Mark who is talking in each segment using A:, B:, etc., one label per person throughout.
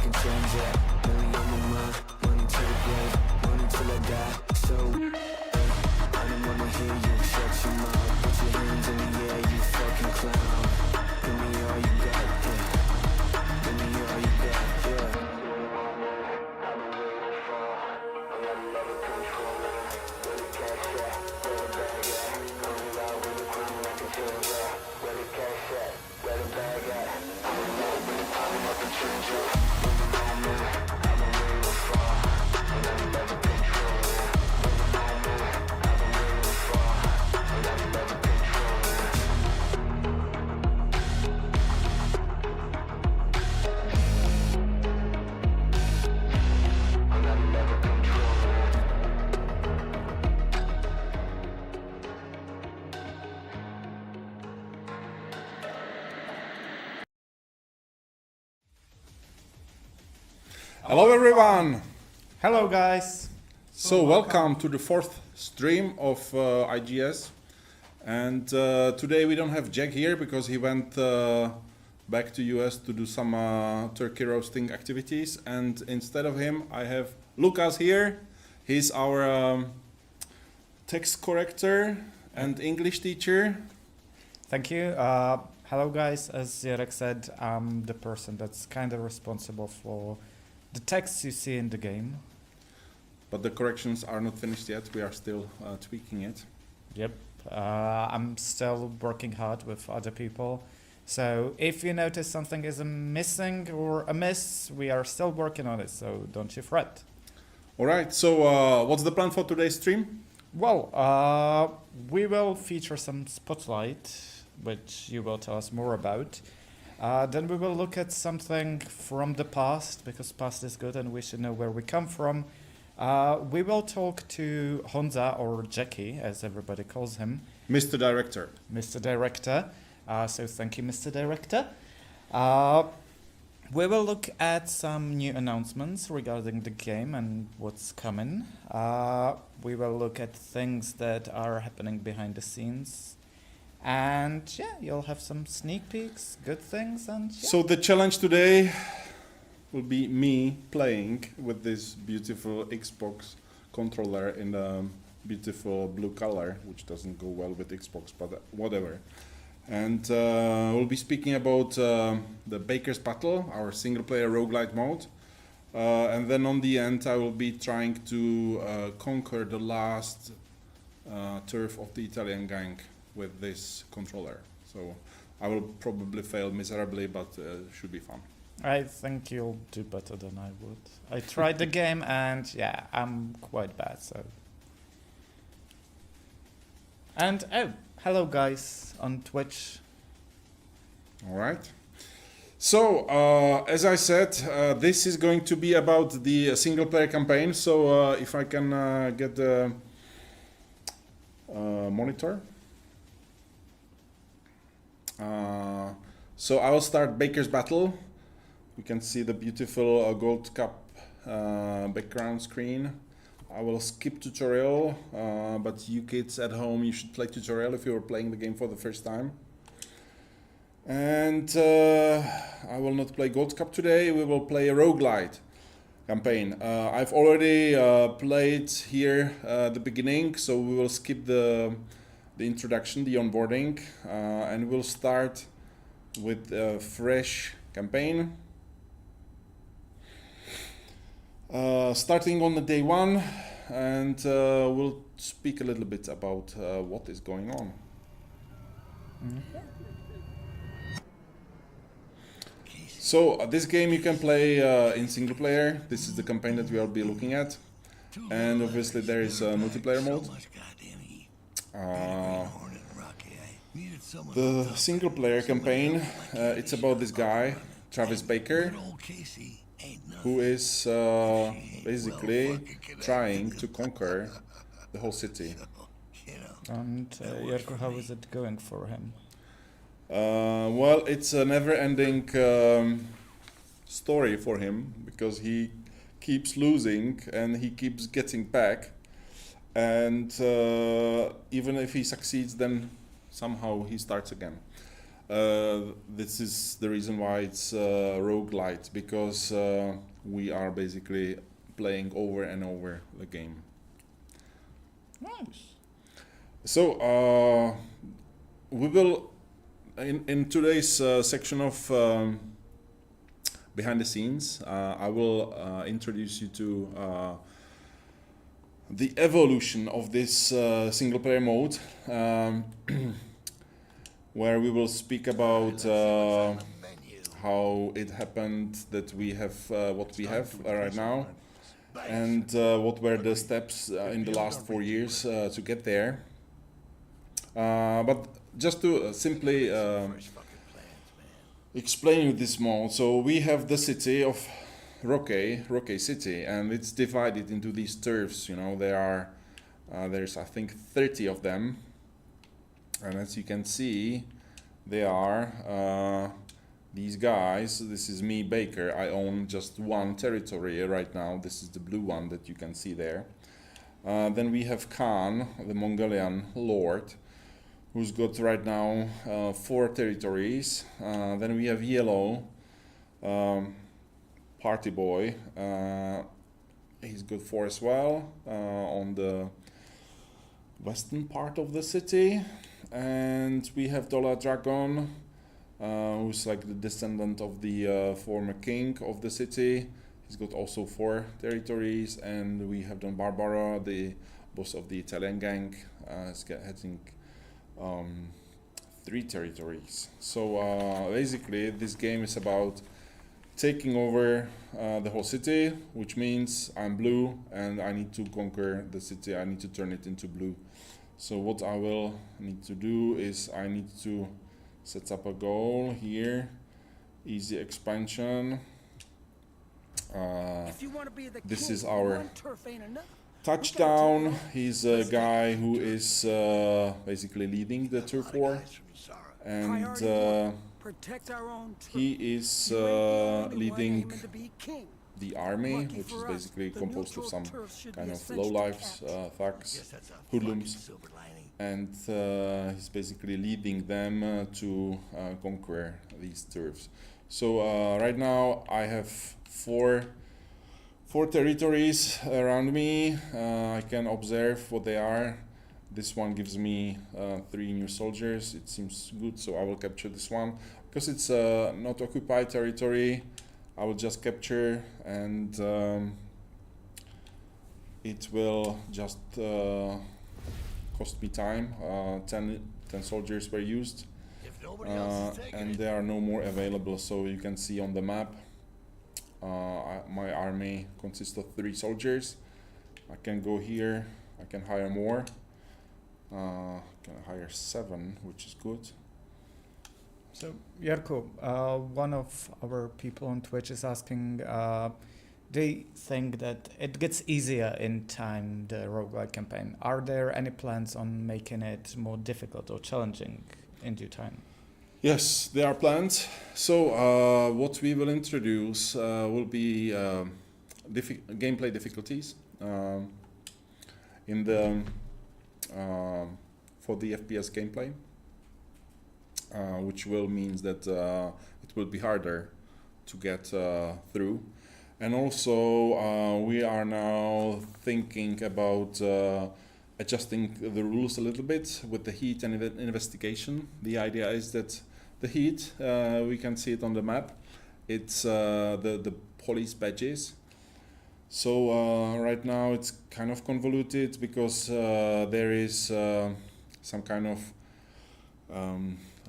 A: can change that. Money on my mind, money to the grave, money till I die. So I don't wanna hear you shut your mouth. Put your hands in the air, you fucking clown. Give me all you got, yeah. Give me all you got, yeah.
B: Hello everyone!
C: Hello guys!
B: So welcome to the fourth stream of IGS, and today we don't have Jack here because he went back to US to do some turkey roasting activities, and instead of him I have Lucas here. He's our text corrector and English teacher.
C: Thank you. Hello guys, as Jarek said, I'm the person that's kind of responsible for the text you see in the game.
B: But the corrections are not finished yet, we are still tweaking it.
C: Yep, I'm still working hard with other people. So if you notice something is missing or amiss, we are still working on it, so don't you fret.
B: Alright, so what's the plan for today's stream?
C: Well, we will feature some spotlight, which you will tell us more about. Then we will look at something from the past, because past is good and we should know where we come from. We will talk to Honza, or Jackie, as everybody calls him.
B: Mr. Director.
C: Mr. Director. So thank you, Mr. Director. We will look at some new announcements regarding the game and what's coming. We will look at things that are happening behind the scenes. And yeah, you'll have some sneak peeks, good things, and yeah.
B: So the challenge today will be me playing with this beautiful Xbox controller in a beautiful blue color, which doesn't go well with Xbox, but whatever. And we'll be speaking about the Baker's Battle, our single-player roguelite mode. And then on the end, I will be trying to conquer the last turf of the Italian gang with this controller. So I will probably fail miserably, but should be fun.
C: I think you'll do better than I would. I tried the game and yeah, I'm quite bad, so. And oh, hello guys on Twitch.
B: All right. So, as I said, this is going to be about the single-player campaign. So if I can get the monitor. So I will start Baker's Battle. You can see the beautiful Gold Cup background screen. I will skip tutorial, but you kids at home, you should play tutorial if you are playing the game for the first time. And I will not play Gold Cup today, we will play a Roguelite Campaign. I've already played here the beginning, so we will skip the introduction, the onboarding, and we'll start with a fresh campaign. Starting on the day one, and we'll speak a little bit about what is going on. So this game you can play in single player. This is the campaign that we will be looking at, and obviously there is a multiplayer mode. The single player campaign, it's about this guy, Travis Baker, who is basically trying to conquer the whole city.
C: And Jarko, how is it going for him?
B: Well, it's a never-ending story for him, because he keeps losing and he keeps getting back, and even if he succeeds, then somehow he starts again. This is the reason why it's roguelite, because we are basically playing over and over the game.
C: Nice.
B: So we will, in today's section of behind the scenes, I will introduce you to the evolution of this single player mode, where we will speak about how it happened that we have what we have right now, and what were the steps in the last 4 years to get there. But just to simply explain you this mode, so we have the city of Roque City, and it's divided into these turfs. You know, there are there's I think 30 of them, and as you can see, they are these guys. This is me, Baker. I own just one territory right now. This is the blue one that you can see there. Then we have Khan, the Mongolian lord, who's got right now 4 territories. Then we have Yellow, party boy. He's got 4 as well on the western part of the city. And we have Dollar Dragon, who's like the descendant of the former king of the city. He's got also 4 territories. And we have Don Barbara, the boss of the Italian gang, having 3 territories. So basically this game is about taking over the whole city, which means I'm blue and I need to conquer the city. I need to turn it into blue. So what I will need to do is I need to set up a goal here, easy expansion. This is our touchdown. He's a guy who is basically leading the turf war, and he is leading the army, which is basically composed of some kind of lowlifes, thugs, hoodlums, and he's basically leading them to conquer these turfs. So right now I have four territories around me. I can observe what they are. This one gives me 3 new soldiers. It seems good, so I will capture this one. Because it's not occupied territory, I will just capture, and it will just cost me time. 10 soldiers were used, and there are no more available. So you can see on the map, my army consists of 3 soldiers. I can go here, I can hire more. I can hire 7, which is good.
C: So, Jarko, one of our people on Twitch is asking, they think that it gets easier in time, the Roguelite campaign. Are there any plans on making it more difficult or challenging in due time?
B: Yes, there are plans. So what we will introduce will be gameplay difficulties in the for the FPS gameplay. Which will means that it will be harder to get through. And also we are now thinking about adjusting the rules a little bit with the heat and investigation. The idea is that the heat, we can see it on the map, it's the police badges. So right now it's kind of convoluted because there is some kind of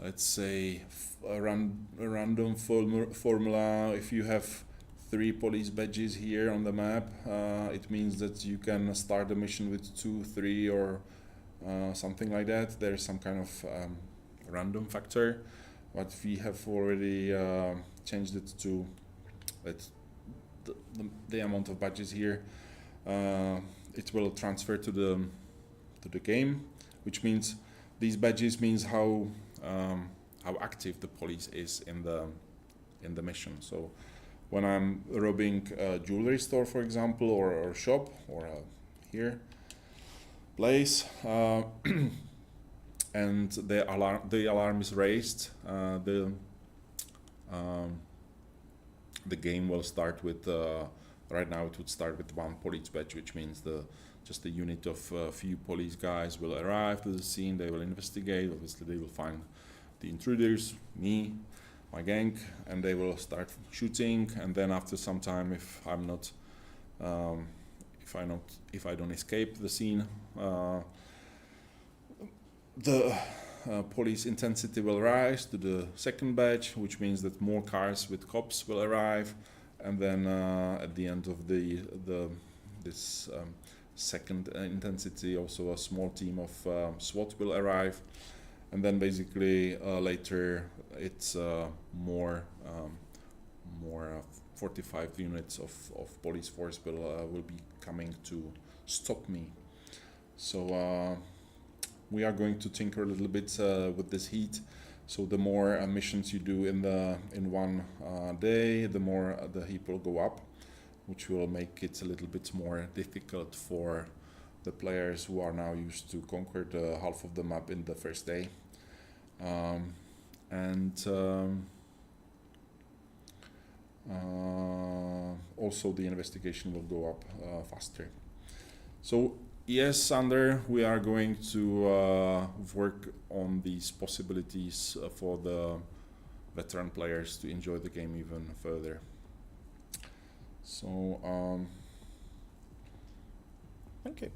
B: let's say a random formula. If you have 3 police badges here on the map, it means that you can start the mission with 2, 3, or something like that. There's some kind of random factor, but we have already changed it to the amount of badges here. It will transfer to the game, which means these badges means how active the police is in the mission. So when I'm robbing a jewelry store, for example, or a shop, or a place, and the alarm is raised, the game will start with, right now it would start with one police badge, which means just a unit of few police guys will arrive to the scene, they will investigate, obviously they will find the intruders, me, my gang, and they will start shooting, and then after some time, if I don't escape the scene, the police intensity will rise to the second batch, which means that more cars with cops will arrive, and then at the end of this second intensity, also a small team of SWAT will arrive, and then basically later it's more 45 units of police force will be coming to stop me. So we are going to tinker a little bit with this heat. So the more missions you do in one day, the more the heat will go up, which will make it a little bit more difficult for the players who are now used to conquer the half of the map in the first day. Also the investigation will go up faster. So yes, Sander, we are going to work on these possibilities for the veteran players to enjoy the game even further. So
C: Okay.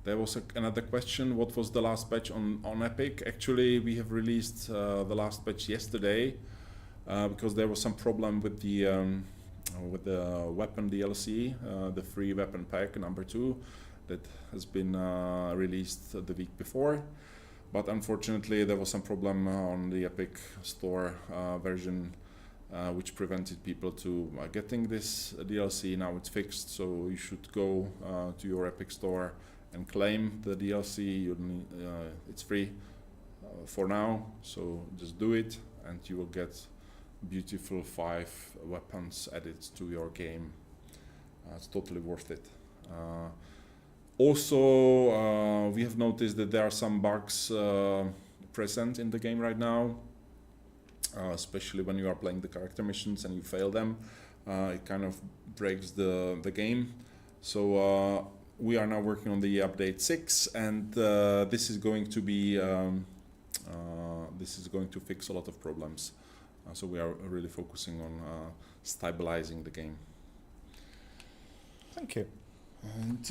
B: there was another question. What was the last patch on Epic? Actually, we have released the last patch yesterday because there was some problem with the weapon DLC, the free weapon pack number 2, that has been released the week before. But unfortunately, there was some problem on the Epic Store version, which prevented people to getting this DLC. Now it's fixed, so you should go to your Epic Store and claim the DLC. It's free for now, so just do it, and you will get beautiful 5 weapons added to your game. It's totally worth it. Also, we have noticed that there are some bugs present in the game right now, especially when you are playing the character missions and you fail them. It kind of breaks the game. So we are now working on the update 6, and this is going to be this is going to fix a lot of problems. So we are really focusing on stabilizing the game.
C: Thank you.
B: And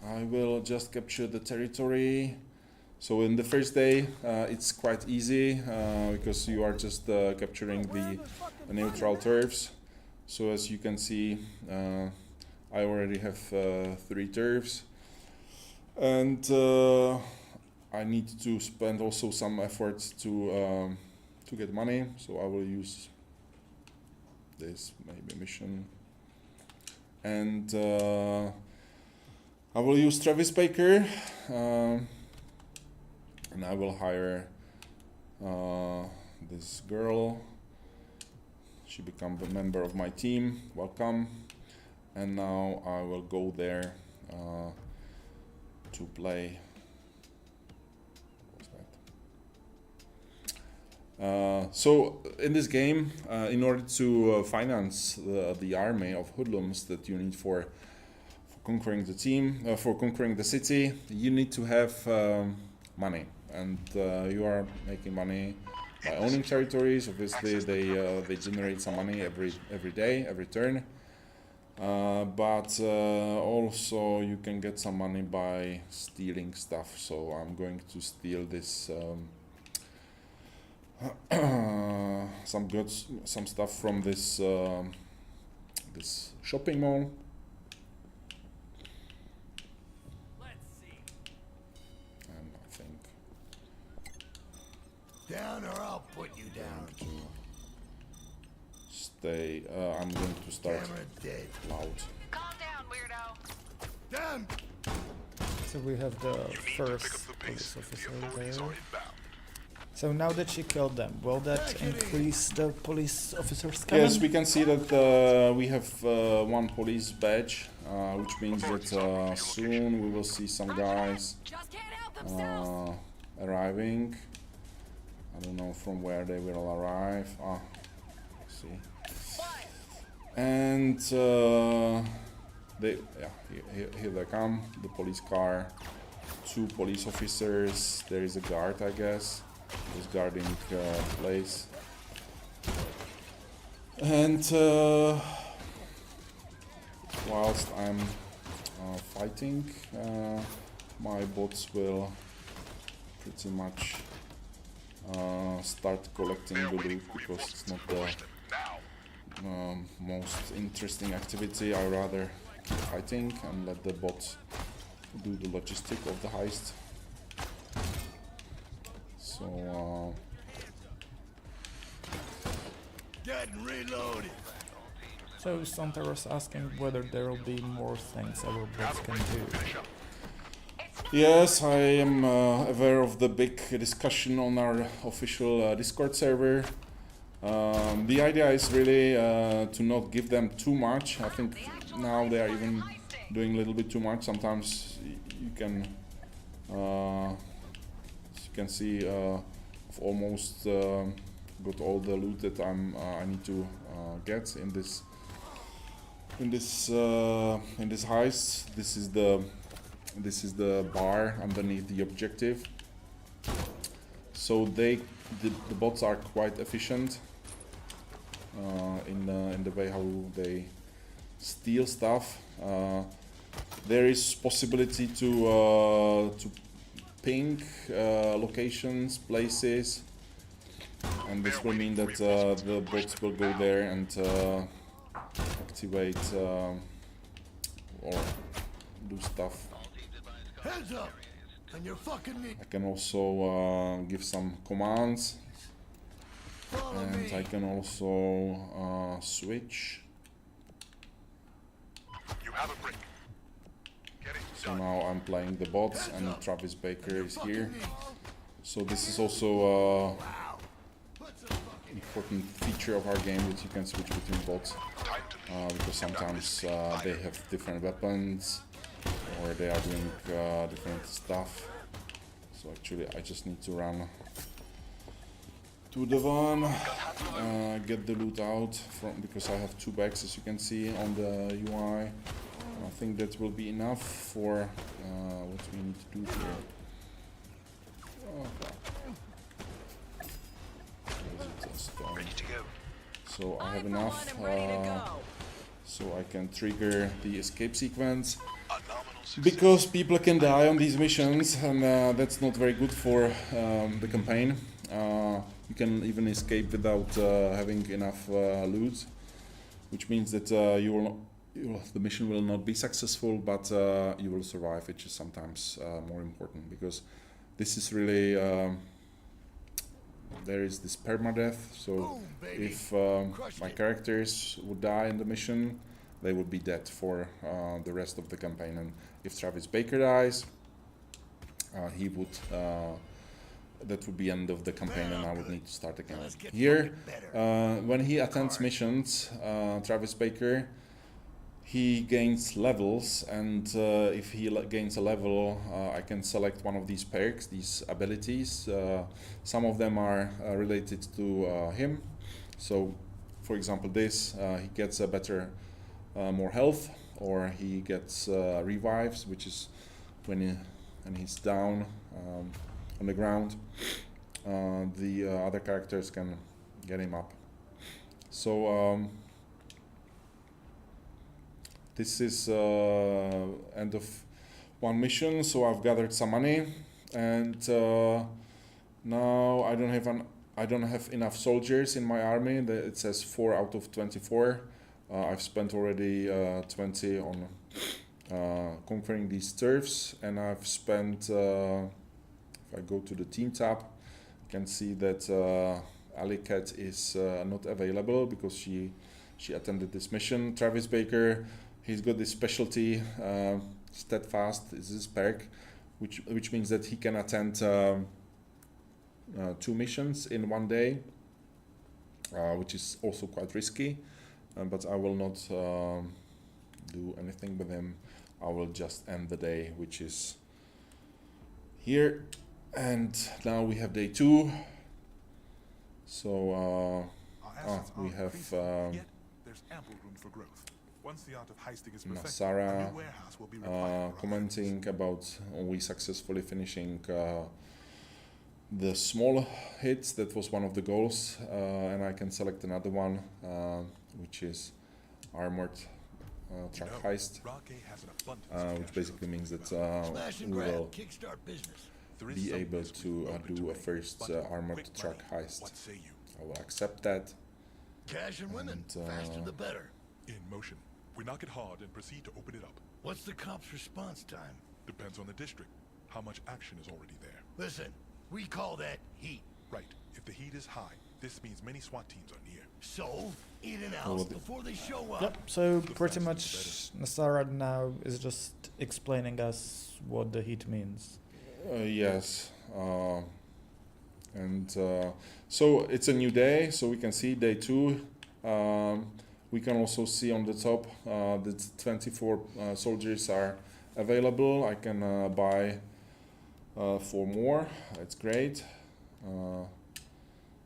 B: I will just capture the territory. So in the first day, it's quite easy because you are just capturing the neutral turfs. So as you can see, I already have 3 turfs, and I need to spend also some effort to get money. So I will use this maybe mission, and I will use Travis Baker, and I will hire this girl. She becomes a member of my team. Welcome. And now I will go there to play. So in this game, in order to finance the army of hoodlums that you need for conquering the team, for conquering the city, you need to have money, and you are making money by owning territories. Obviously, they generate some money every day, every turn. But also you can get some money by stealing stuff. So I'm going to steal this some stuff from this this shopping mall.
D: Let's see.
B: And I think
D: Down or I'll put you down.
B: stay. I'm going to start
D: Camera dead.
B: loud.
E: Calm down, weirdo.
D: Down.
C: So we have the first police officer there. So now that she killed them, will that increase the police officers count?
B: Yes, we can see that we have 1 police badge, which means that soon we will see some guys
E: Just can't help
B: arriving. I don't know from where they will arrive. Let's see. And here they come. The police car, 2 police officers. There is a guard, I guess, who's guarding the place. And whilst I'm fighting, my bots will pretty much start collecting the loot, because it's not the most interesting activity. I rather keep fighting and let the bots do the logistic of the heist. So
D: Getting reloaded.
C: So Santa was asking whether there will be more things our bots can do.
B: yes, I am aware of the big discussion on our official Discord server. The idea is really to not give them too much. I think now they are even doing a little bit too much. Sometimes you can see I've almost got all the loot that I need to get in this heist. This is the bar underneath the objective. So the bots are quite efficient in the way how they steal stuff. There is possibility to ping locations, places, and this will mean that the bots will go there and activate or do stuff.
D: Heads up! And you're fucking me.
B: I can also give some commands,
D: Follow
B: and
D: me.
B: I can also switch.
E: You have a break. Get it
B: So
E: done.
B: now I'm playing the bots, and Travis Baker is here.
D: Fucking me.
B: So this is also
D: Wow. Put some fucking
B: important feature of our game, that you can switch between bots,
E: Time to
B: because sometimes they have different weapons, or they are doing different stuff. So actually I just need to run to the van, get the loot out because I have 2 bags, as you can see on the UI. I think that will be enough for what we need to do here. Oh, fuck. Where is it? Just,
E: ready to go.
B: so I have enough, so I can trigger the escape sequence.
E: A nominal success.
B: Because people can die on these missions, and that's not very good for the campaign. You can even escape without having enough loot, which means that the mission will not be successful, but you will survive, which is sometimes more important, because this is really there is this permadeath. So
D: boom, baby.
B: if
D: Crushed
B: my
D: it.
B: characters would die in the mission, they would be dead for the rest of the campaign. And if Travis Baker dies, he would that would be end of the campaign, and I would need to start again.
D: Let's get
B: Here,
D: fucking better.
B: when he attends missions, Travis Baker, he gains levels, and if he gains a level, I can select one of these perks, these abilities. Some of them are related to him. So, for example, this, he gets a better, more health, or he gets revives, which is when he's down on the ground. The other characters can get him up. So this is end of one mission. So I've gathered some money, and now I don't have enough soldiers in my army. It says 4 out of 24. I've spent already 20 on conquering these turfs, and I've spent, if I go to the team tab, you can see that Alley Cat is not available because she attended this mission. Travis Baker, he's got this specialty, Steadfast is his perk, which means that he can attend 2 missions in one day, which is also quite risky. But I will not do anything with him. I will just end the day, which is here, and now we have day 2. So
E: Our assets
B: we
E: are
B: have
E: increasing, yet there's ample room for growth. Once the art of heisting is perfected,
B: Nasara
E: a new warehouse will be required for our
B: commenting about we successfully finishing the small hits. That was one of the goals, and I can select another one, which is armored truck
E: efforts.
B: heist,
E: Rogue has an abundance of
B: which
E: cash
B: basically
E: flow.
B: means that
D: Smash and
B: we
D: grab,
B: will
D: kickstart business.
E: There is
B: be
E: some
B: able
E: risk
B: to
E: with open
B: do a
E: terrain,
B: first
E: but
B: armored
E: quick
B: truck
E: money.
B: heist.
E: What say you?
B: I will accept that.
D: Cash and women,
B: And,
D: faster the better.
E: In motion. We knock it hard and proceed to open it up.
D: What's the cop's response time?
E: Depends on the district. How much action is already there.
D: Listen, we call that heat.
E: Right. If the heat is high, this means many SWAT teams are near.
D: So, in and
B: Oh,
D: out
B: the-
D: before they show up.
C: Yep. So pretty much Nasara now is just explaining us what the heat means.
B: Yes. And so it's a new day, so we can see day 2. We can also see on the top that 24 soldiers are available. I can buy 4 more. It's great.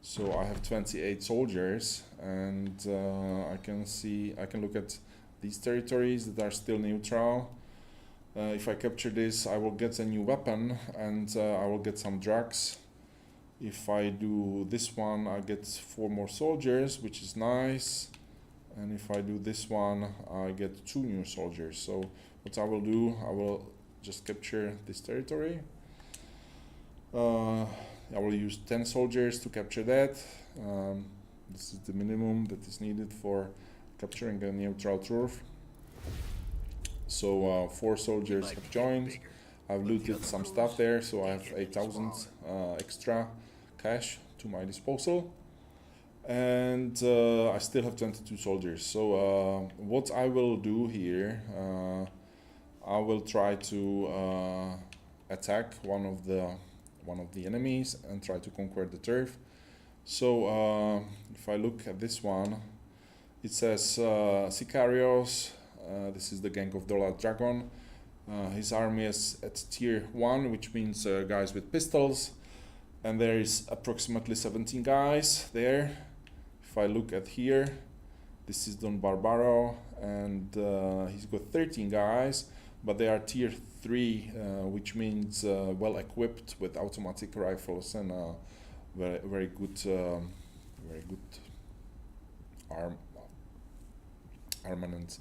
B: So I have 28 soldiers, and I can look at these territories that are still neutral. If I capture this, I will get a new weapon, and I will get some drugs. If I do this one, I get 4 more soldiers, which is nice. And if I do this one, I get 2 new soldiers. So what I will do, I will just capture this territory. I will use 10 soldiers to capture that. This is the minimum that is needed for capturing a neutral turf. So 4 soldiers have joined. I've looted some stuff there, so I have 8,000 extra cash to my disposal. And I still have 22 soldiers. So what I will do here, I will try to attack one of the enemies and try to conquer the turf. So if I look at this one, it says Sicarios. This is the gang of Dollar Dragon. His army is at tier 1, which means guys with pistols, and there is approximately 17 guys there. If I look at here, this is Don Barbaro, and he's got 13 guys, but they are tier 3, which means well equipped with automatic rifles and very good armament.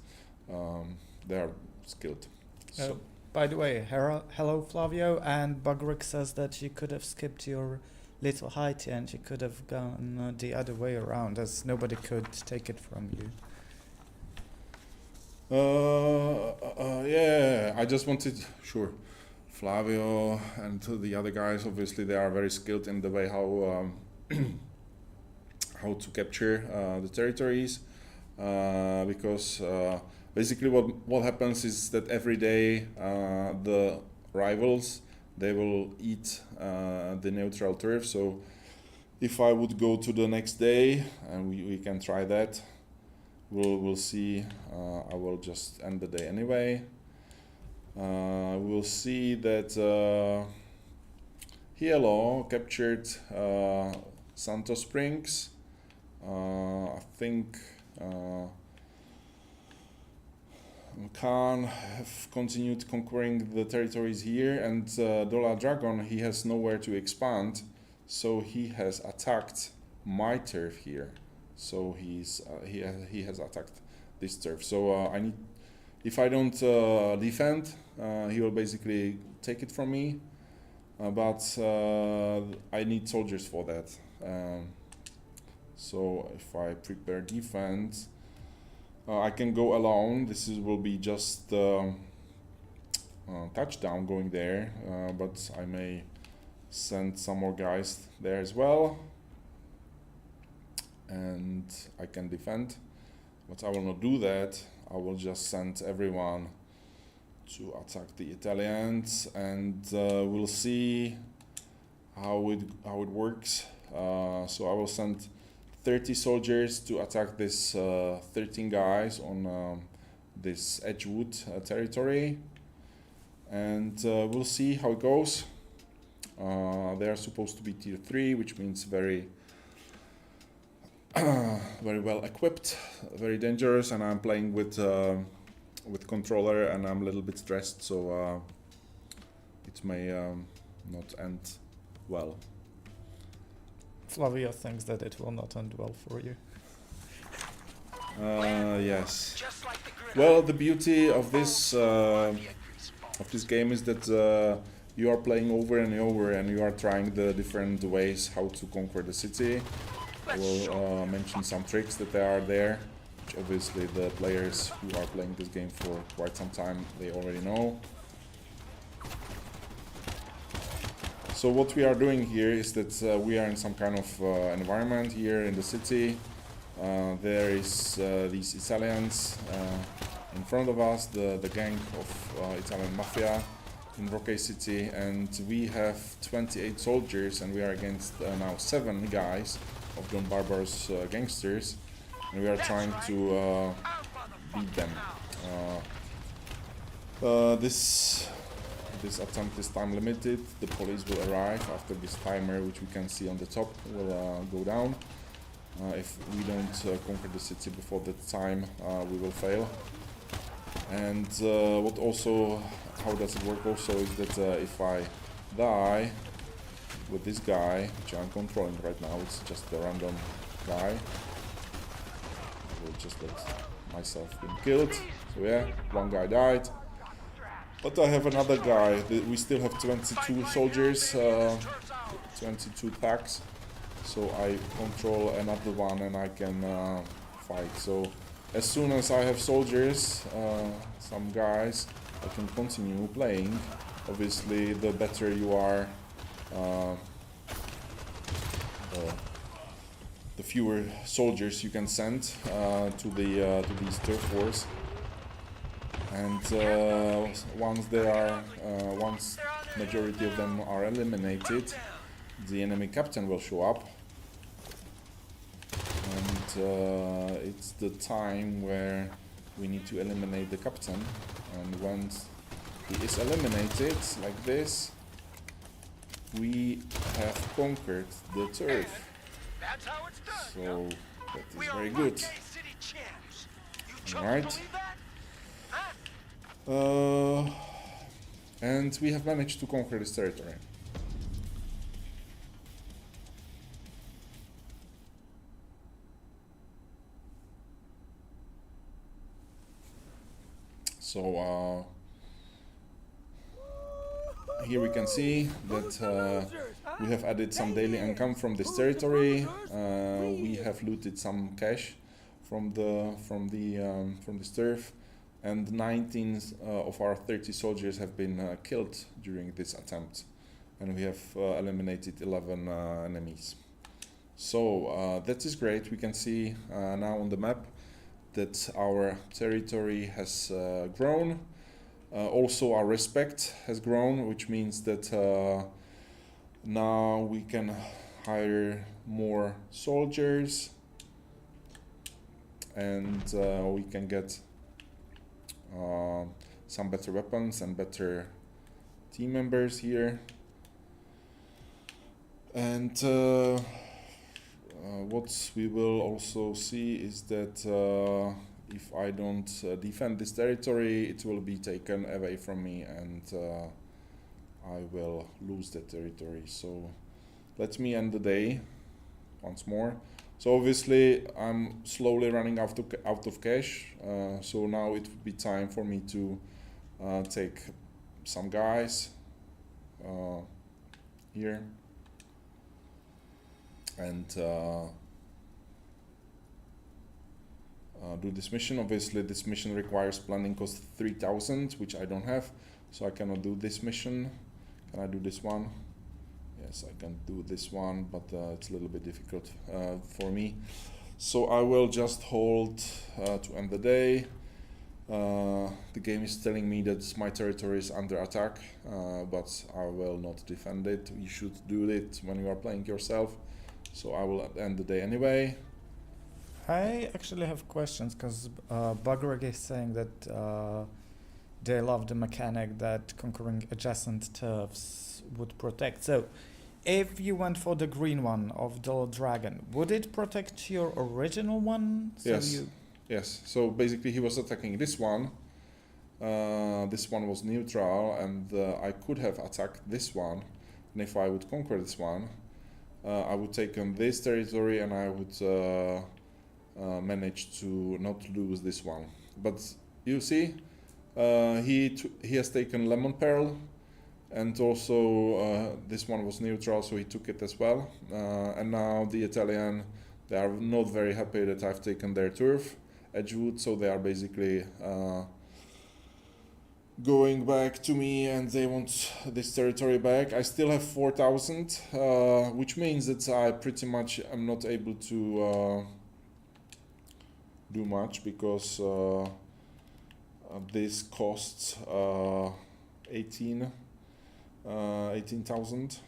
B: They are skilled. So
C: By the way, hello Flavio, and Bugrick says that you could have skipped your little height and you could have gone the other way around, as nobody could take it from you.
B: Yeah, I just wanted, sure, Flavio and the other guys, obviously they are very skilled in the way how how to capture the territories, because basically what happens is that every day the rivals, they will eat the neutral turf. So if I would go to the next day, and we can try that, we'll see. I will just end the day anyway. We'll see that Hielo captured Santo Springs. I think Khan have continued conquering the territories here, and Dollar Dragon, he has nowhere to expand, so he has attacked my turf here. So he has attacked this turf. So I need, if I don't defend, he will basically take it from me. But I need soldiers for that. So if I prepare defense, I can go alone. Will be just touchdown going there, but I may send some more guys there as well, and I can defend. But I will not do that. I will just send everyone to attack the Italians, and we'll see how it works. So I will send 30 soldiers to attack this 13 guys on this Edgewood territory, and we'll see how it goes. They are supposed to be tier 3, which means very very well equipped, very dangerous, and I'm playing with controller, and I'm a little bit stressed, so it may not end well.
C: Flavio thinks that it will not end well for you.
B: Yes. Well, the beauty of this game is that you are playing over and over, and you are trying the different ways how to conquer the city. I will mention some tricks that are there, which obviously the players who are playing this game for quite some time, they already know. So what we are doing here is that we are in some kind of environment here in the city. There is these Italians in front of us, the gang of Italian mafia in Roguelite City, and we have 28 soldiers, and we are against now 7 guys of John Barbar's gangsters, and we are trying to beat them. This attempt is time limited. The police will arrive after this timer, which we can see on the top, will go down. If we don't conquer the city before that time, we will fail. And how does it work also is that if I die with this guy, which I'm controlling right now, it's just a random guy. I will just let myself be killed. So yeah, one guy died. But I have another guy. We still have 22 soldiers, 22 packs. So I control another one and I can fight. So as soon as I have soldiers, some guys, I can continue playing. Obviously, the better you are, the fewer soldiers you can send to these turf wars. And once majority of them are eliminated, the enemy captain will show up, and it's the time where we need to eliminate the captain. And once he is eliminated, like this, we have conquered the turf. So that is very good. Alright. And we have managed to conquer this territory. So here we can see that we have added some daily income from this territory. We have looted some cash from this turf, and 19 of our 30 soldiers have been killed during this attempt, and we have eliminated 11 enemies. So that is great. We can see now on the map that our territory has grown. Also our respect has grown, which means that now we can hire more soldiers, and we can get some better weapons and better team members here. And what we will also see is that if I don't defend this territory, it will be taken away from me, and I will lose that territory. So let me end the day once more. So obviously I'm slowly running out of cash, so now it would be time for me to take some guys here and do this mission. Obviously this mission requires planning cost 3,000, which I don't have, so I cannot do this mission. Can I do this one? Yes, I can do this one, but it's a little bit difficult for me. So I will just hold to end the day. The game is telling me that my territory is under attack, but I will not defend it. You should do it when you are playing yourself. So I will end the day anyway.
C: I actually have questions, because Bugreg is saying that they love the mechanic that conquering adjacent turfs would protect. So, if you went for the green one of the dragon, would it protect your original one? So
B: Yes. Yes. So basically, he was attacking this one. This one was neutral, and I could have attacked this one. And if I would conquer this one, I would take on this territory, and I would manage to not lose this one. But you see, he has taken Lemon Pearl, and also this one was neutral, so he took it as well. And now the Italian, they are not very happy that I've taken their turf, Edgewood, so they are basically going back to me, and they want this territory back. I still have 4,000, which means that I pretty much am not able to do much, because this costs 18,000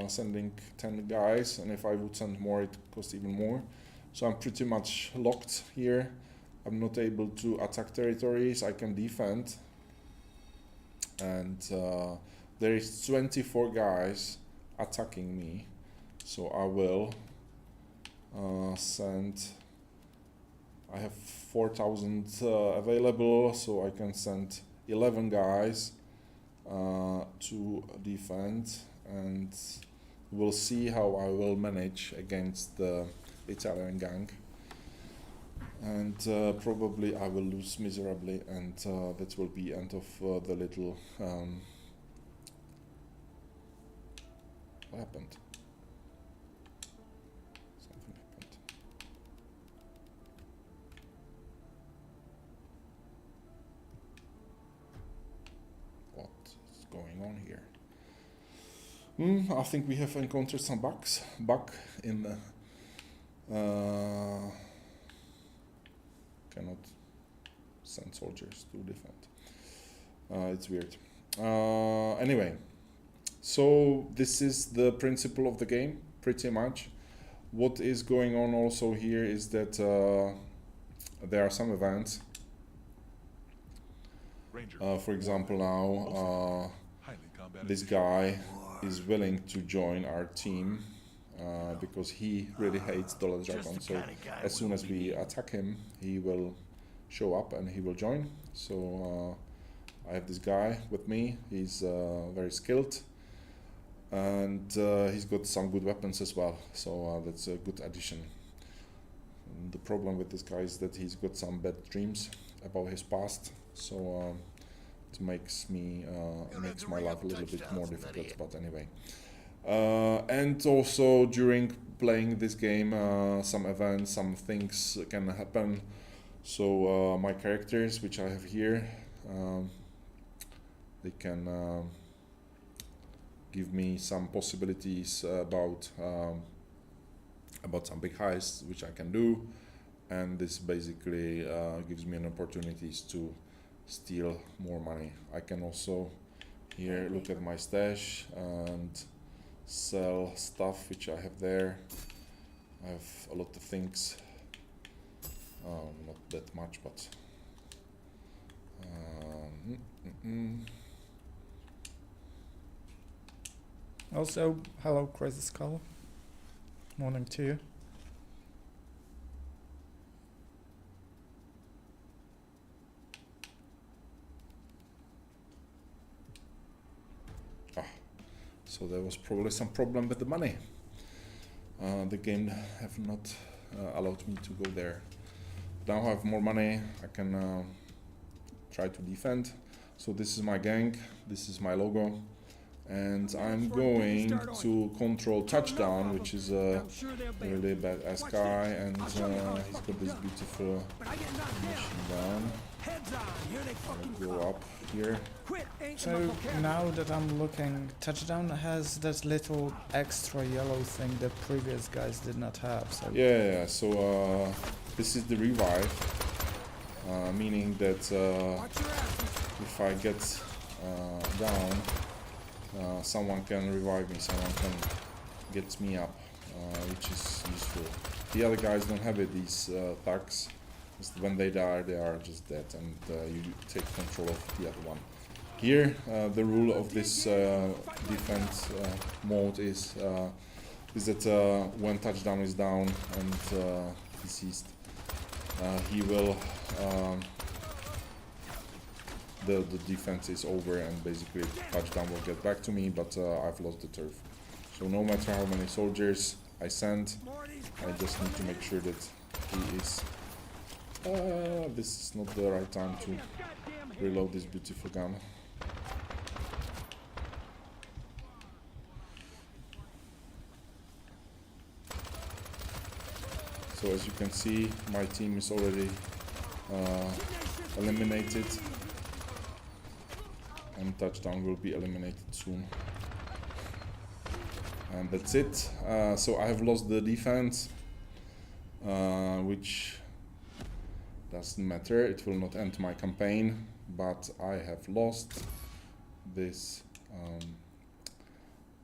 B: sending 10 guys, and if I would send more, it costs even more. So I'm pretty much locked here. I'm not able to attack territories. I can defend, and there is 24 guys attacking me, so I will send. I have 4,000 available, so I can send 11 guys to defend, and we'll see how I will manage against the Italian gang. And probably I will lose miserably, and that will be end of the little. What happened? Something happened. What is going on here? I think we have encountered some bug in the. Cannot send soldiers to defend. It's weird. Anyway, so this is the principle of the game, pretty much. What is going on also here is that there are some events.
E: Ranger.
B: For example, now
E: Highly combative.
B: this guy is willing to join our team. Because he really hates Dollar Dragon, so as soon as we attack him, he will show up and he will join. So I have this guy with me. He's very skilled, and he's got some good weapons as well, so that's a good addition. And the problem with this guy is that he's got some bad dreams about his past, so it makes my life a little bit more difficult, but anyway. And also during playing this game, some events, some things can happen. So my characters, which I have here, they can give me some possibilities about some big heists, which I can do, and this basically gives me an opportunities to steal more money. I can also here look at my stash and sell stuff which I have there. I have a lot of things, not that much, but
C: Also, hello, Crazy Skull. Morning to you.
B: so there was probably some problem with the money. The game have not allowed me to go there. Now I have more money, I can try to defend. So this is my gang, this is my logo, and I'm going to control Touchdown, which is a really badass guy, and he's got this beautiful machine gun. I'll go up here.
C: So now that I'm looking, Touchdown has that little extra yellow thing that previous guys did not have. So
B: Yeah, so this is the revive, meaning that if I get down, someone can revive me, someone can get me up, which is useful. The other guys don't have it, these thugs, Just when they are just dead, and you take control of the other one. Here, the rule of this defense mode is that when touchdown is down and deceased, he will the defense is over, and basically touchdown will get back to me, but I've lost the turf. So no matter how many soldiers I send, I just need to make sure that he is... this is not the right time to reload this beautiful gun. So as you can see, my team is already eliminated, and touchdown will be eliminated soon. And that's it. So I have lost the defense, which doesn't matter. It will not end my campaign, but I have lost this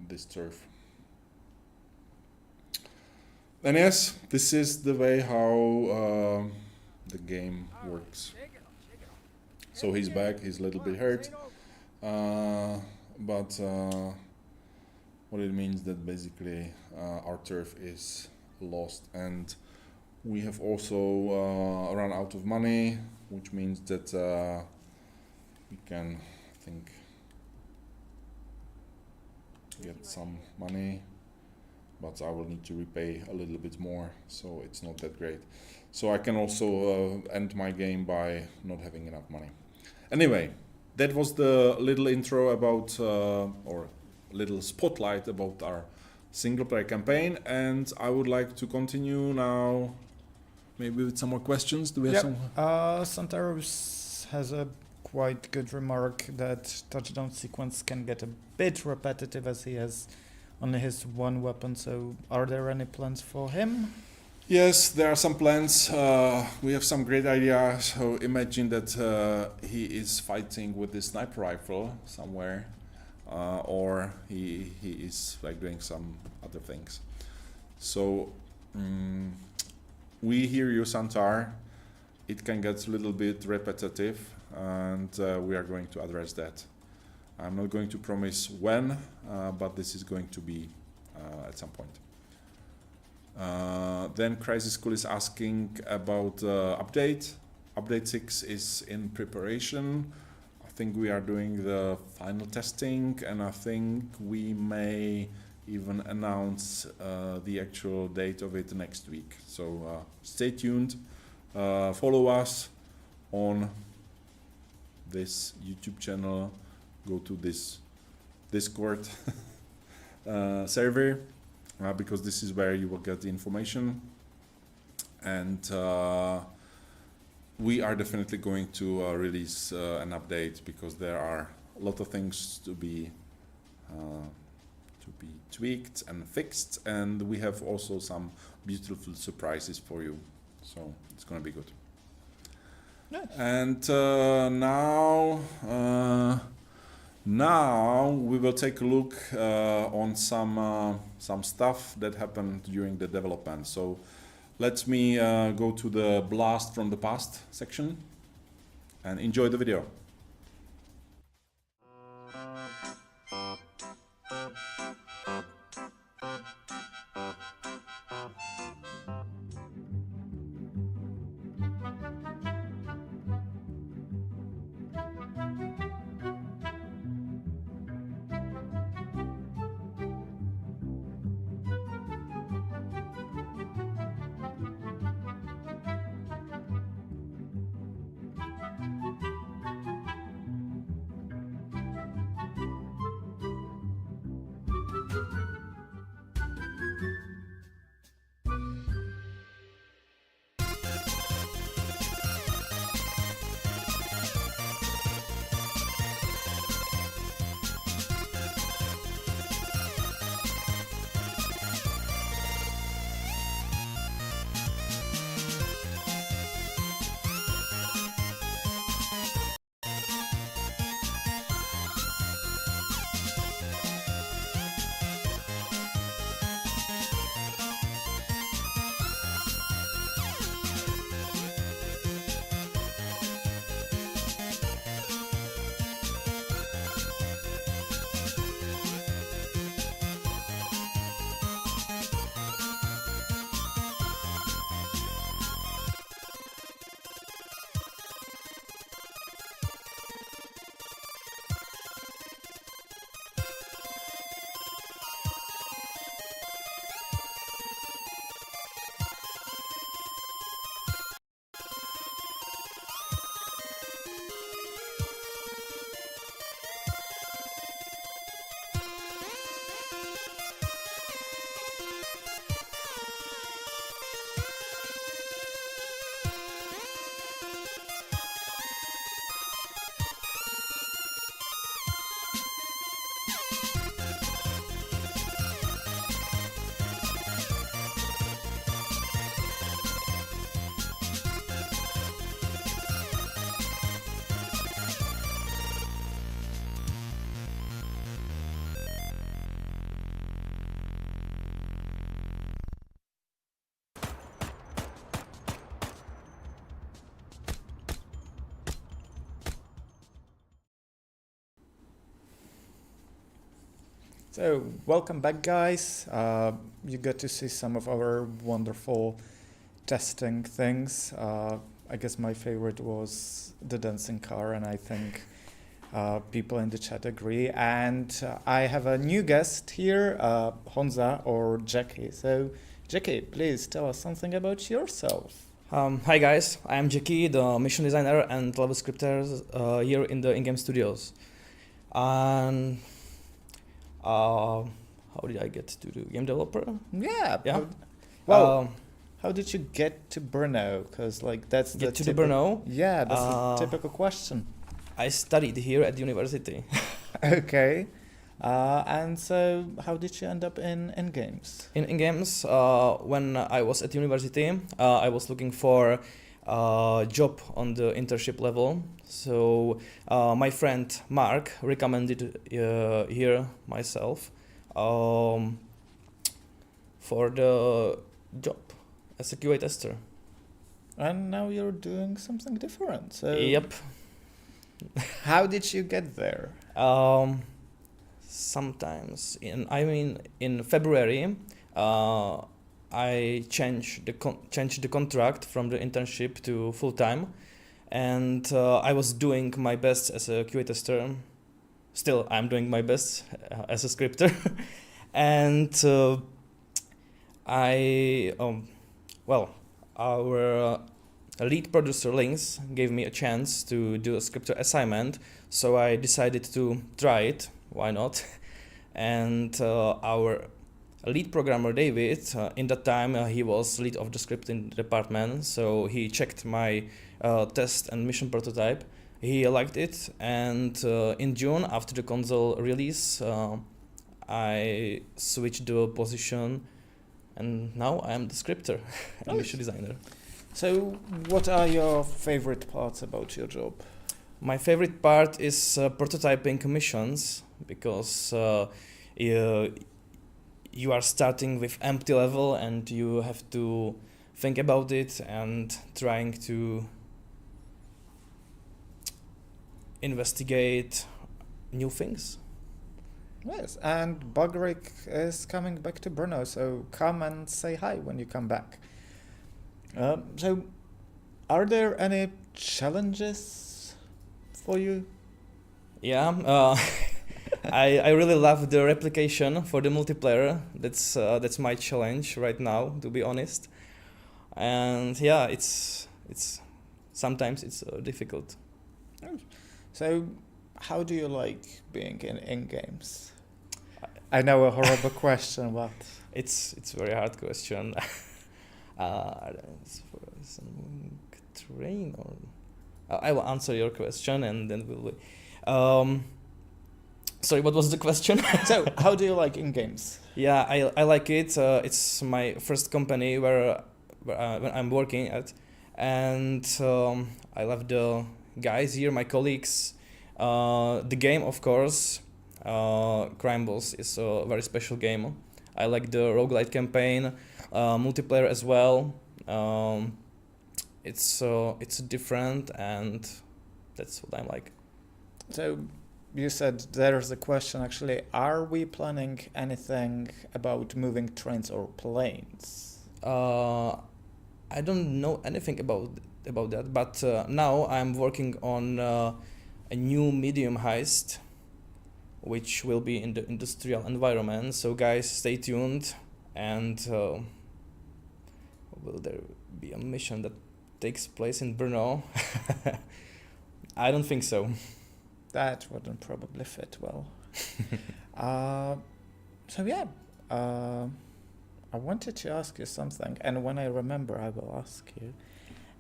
B: this turf. And yes, this is the way how the game works. So he's back, he's a little bit hurt, but what it means that basically our turf is lost, and we have also run out of money, which means that we can, I think, get some money, but I will need to repay a little bit more, so it's not that great. So I can also end my game by not having enough money. Anyway, that was the little intro about, or little spotlight about our single player campaign, and I would like to continue now, maybe with some more questions. Do we have some?
C: Santaros has a quite good remark that touchdown sequence can get a bit repetitive as he has only his one weapon, so are there any plans for him?
B: Yes, there are some plans. We have some great ideas. So imagine that he is fighting with this sniper rifle somewhere, or he is like doing some other things. So we hear you, Santar. It can get a little bit repetitive, and we are going to address that. I'm not going to promise when, but this is going to be at some point. Then Crisis School is asking about update. Update 6 is in preparation. I think we are doing the final testing, and I think we may even announce the actual date of it next week. So stay tuned. Follow us on this YouTube channel. Go to this Discord server, because this is where you will get the information, and we are definitely going to release an update, because there are a lot of things to be tweaked and fixed, and we have also some beautiful surprises for you, so it's gonna be good.
C: Nice.
B: And now we will take a look on some stuff that happened during the development. So let me go to the blast from the past section and enjoy the video.
C: So, welcome back, guys. You got to see some of our wonderful testing things. I guess my favorite was the dancing car, and I think people in the chat agree. And I have a new guest here, Honza or Jackie. So, Jackie, please tell us something about yourself.
F: Hi guys, I am Jackie, the mission designer and level scripter here in the in-game studios. And how did I get to do game developer?
C: Yeah.
F: Yeah.
C: Well, how did you get to Brno? Because that's
F: Get
C: the
F: to the Brno?
C: Yeah, that's the
F: Uh,
C: typical question.
F: I studied here at the university.
C: Okay. And so, how did you end up in games?
F: In games, when I was at university, I was looking for a job on the internship level. So my friend Mark recommended here myself for the job as a QA tester.
C: And now you're doing something different. So,
F: Yep.
C: how did you get there?
F: Sometimes in February, I changed the contract from the internship to full time, and I was doing my best as a QA tester. Still, I'm doing my best as a scripter, and our lead producer Links gave me a chance to do a scripter assignment, so I decided to try it. Why not? And our lead programmer David, in that time he was lead of the scripting department, so he checked my test and mission prototype. He liked it, and in June, after the console release, I switched the position, and now I am the scripter and mission designer.
C: So, what are your favorite parts about your job?
F: My favorite part is prototyping missions, because you are starting with empty level and you have to think about it and trying to investigate new things.
C: Yes, and Bugrick is coming back to Brno, so come and say hi when you come back. So, are there any challenges for you?
F: Yeah, I really love the replication for the multiplayer. That's my challenge right now, to be honest. And yeah, it's sometimes it's difficult.
C: So, how do you like being in games? I know a horrible question, but
F: It's a very hard question. It's for some train or I will answer your question and then we'll. Sorry, what was the question?
C: so how do you like in games?
F: Yeah, I like it. It's my first company where I'm working at, and I love the guys here, my colleagues. The game, of course, Crime Boss is a very special game. I like the Roguelite Campaign, multiplayer as well. It's different, and that's what I like.
C: So you said there's a question actually. Are we planning anything about moving trains or planes?
F: I don't know anything about that, but now I'm working on a new medium heist, which will be in the industrial environment. So guys, stay tuned, and will there be a mission that takes place in Brno? I don't think so.
C: That wouldn't probably fit well. So yeah, I wanted to ask you something, and when I remember, I will ask you.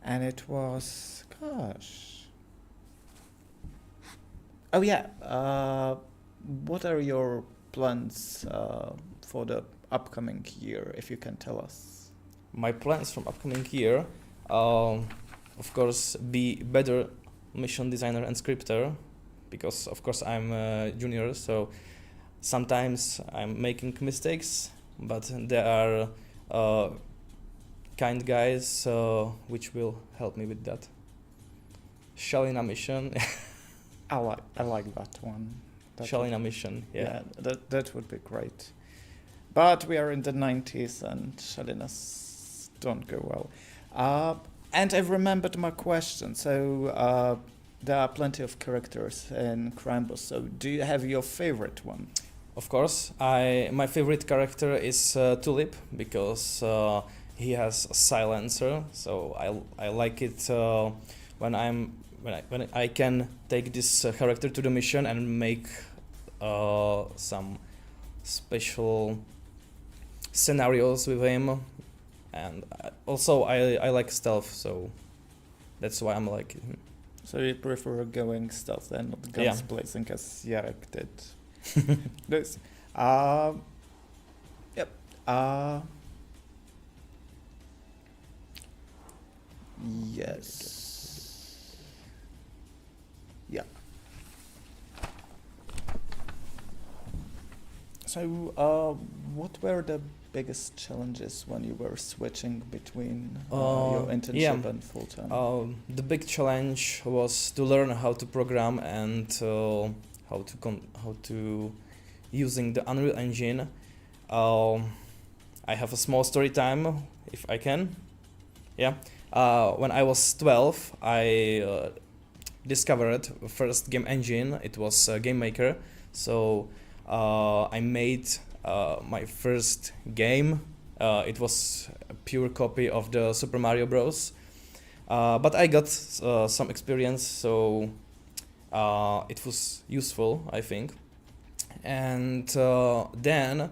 C: And it was, gosh. Oh yeah, what are your plans for the upcoming year, if you can tell us?
F: My plans from upcoming year, of course, be better mission designer and scripter, because of course I'm a junior, so sometimes I'm making mistakes, but there are kind guys which will help me with that. Shalina mission.
C: I like that one. That
F: Shalina mission. Yeah.
C: that would be great. But we are in the 90s and Shalinas don't go well. And I've remembered my question. So there are plenty of characters in Crime Boss. So do you have your favorite one?
F: Of course, my favorite character is Tulip because he has a silencer. So I like it when I can take this character to the mission and make some special scenarios with him. And also I like stealth, so that's why I'm like him.
C: So you prefer going stealth and not
F: Yeah.
C: guns blazing as Jarek did. This. Yep. Yes. Yeah. So, what were the biggest challenges when you were switching between your internship and full time?
F: The big challenge was to learn how to program and how to using the Unreal Engine. I have a small story time, if I can. Yeah. When I was 12, I discovered the first game engine. It was Game Maker. So I made my first game. It was a pure copy of the Super Mario Bros. But I got some experience, so it was useful, I think. And then,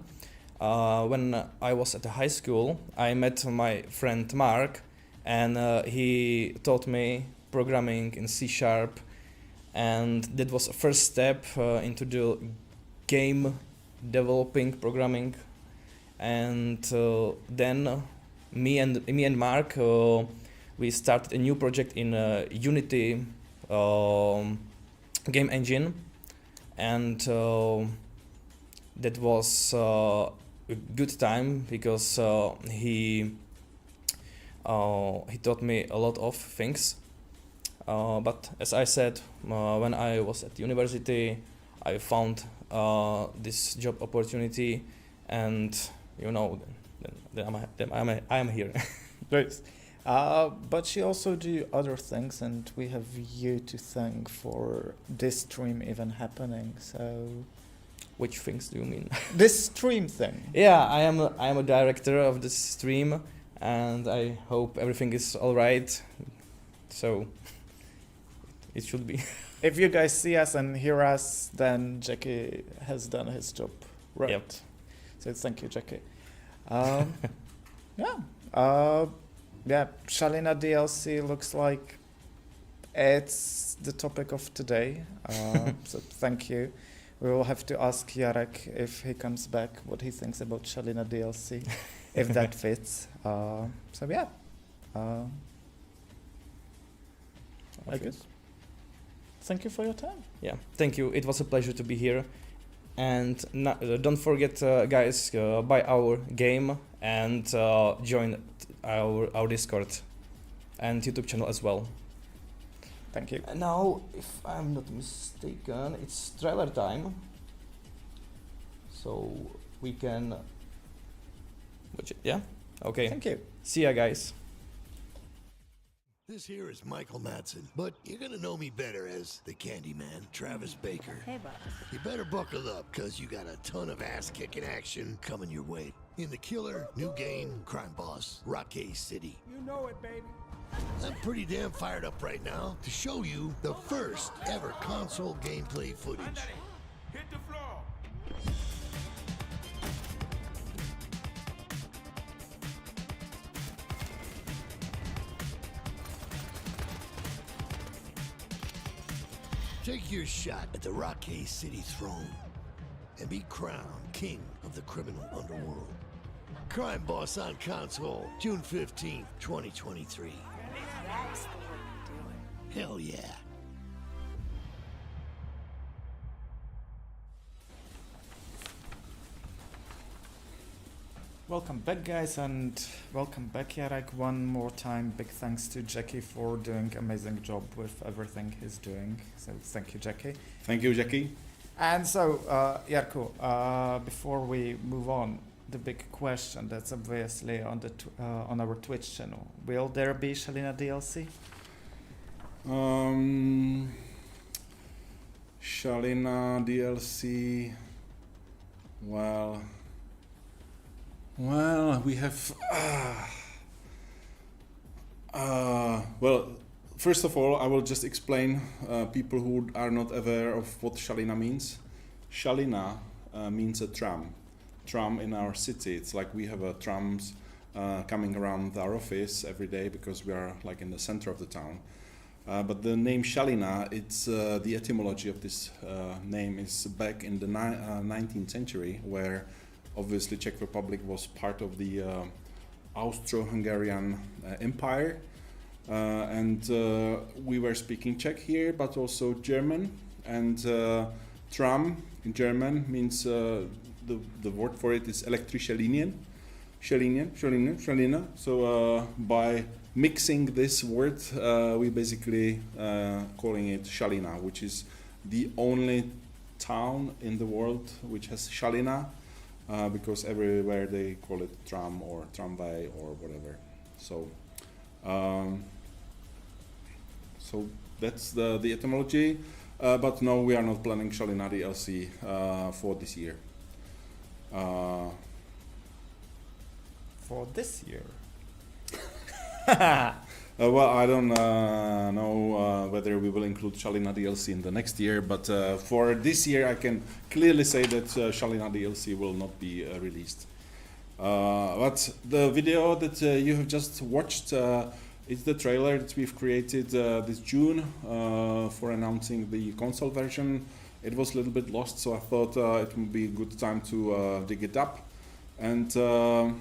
F: when I was at the high school, I met my friend Mark, and he taught me programming in C#, and that was a first step into the game developing programming. And then me and Mark we started a new project in Unity game engine, and that was a good time because he taught me a lot of things. But as I said, when I was at university, I found this job opportunity, and then I'm here.
C: Right. But you also do other things, and we have you to thank for this stream even happening. So
F: Which things do you mean?
C: this stream thing.
F: Yeah, I am a director of this stream, and I hope everything is all right. So it should be.
C: If you guys see us and hear us, then Jackie has done his job right.
F: Yep.
C: So thank you, Jackie. Yeah. Yeah, Shalina DLC looks like it's the topic of today. So thank you. We will have to ask Jarek if he comes back what he thinks about Shalina DLC, if that fits. So yeah. I guess. Thank you for your time.
F: Yeah, thank you. It was a pleasure to be here. And don't forget, guys, buy our game and join our Discord and YouTube channel as well.
C: Thank you.
F: And now, if I'm not mistaken, it's trailer time. So we can watch it. Yeah? Okay.
C: Thank you.
F: See ya, guys.
D: This here is Michael Madsen, but you're gonna know me better as the Candyman, Travis Baker.
G: Hey, boss.
D: You better buckle up, cause you got a ton of ass-kicking action coming your way. In The Killer, new game, Crime Boss, Rockay City.
H: You know it, baby.
D: I'm pretty damn fired up right now to show you the first ever console gameplay footage.
E: Hit the floor.
D: Take your shot at the Rockay City throne and be crowned king of the criminal underworld. Crime Boss on console, June 15th, 2023.
G: That's the way you do it.
D: Hell yeah.
C: Welcome back, guys, and welcome back, Jarek. One more time, big thanks to Jackie for doing amazing job with everything he's doing. So thank you, Jackie.
B: Thank you, Jackie.
C: And so, Jarkko, before we move on, the big question that's obviously on the on our Twitch channel: will there be Shalina DLC?
B: Shalina DLC. Well, we have. Well, first of all, I will just explain people who are not aware of what Shalina means. Shalina means a tram. Tram in our city. It's like we have trams coming around our office every day because we are like in the center of the town. But the name Shalina, it's the etymology of this name is back in the 19th century, where obviously Czech Republic was part of the Austro-Hungarian Empire, and we were speaking Czech here, but also German. And tram in German means the word for it is elektrische Linien. Shalina. So by mixing this word, we basically calling it Shalina, which is the only town in the world which has Shalina, because everywhere they call it tram or tramway or whatever. So, so that's the etymology. But no, we are not planning Shalina DLC for this year.
C: For this year.
B: Well, I don't know whether we will include Shalina DLC in the next year, but for this year I can clearly say that Shalina DLC will not be released. But the video that you have just watched is the trailer that we've created this June for announcing the console version. It was a little bit lost, so I thought it would be a good time to dig it up. And so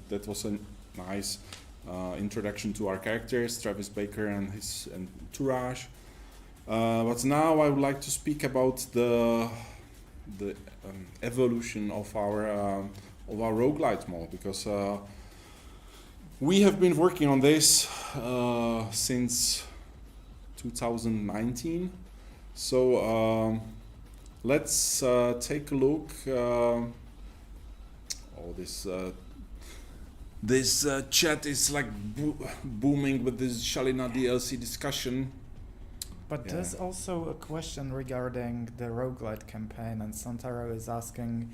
B: that was a nice introduction to our characters, Travis Baker and his entourage. But now I would like to speak about the evolution of our roguelite mode, because we have been working on this since 2019. So let's take a look. This chat is like booming with this Shalina DLC discussion.
C: But
B: Yeah.
C: there's also a question regarding the Roguelite campaign, and Santaro is asking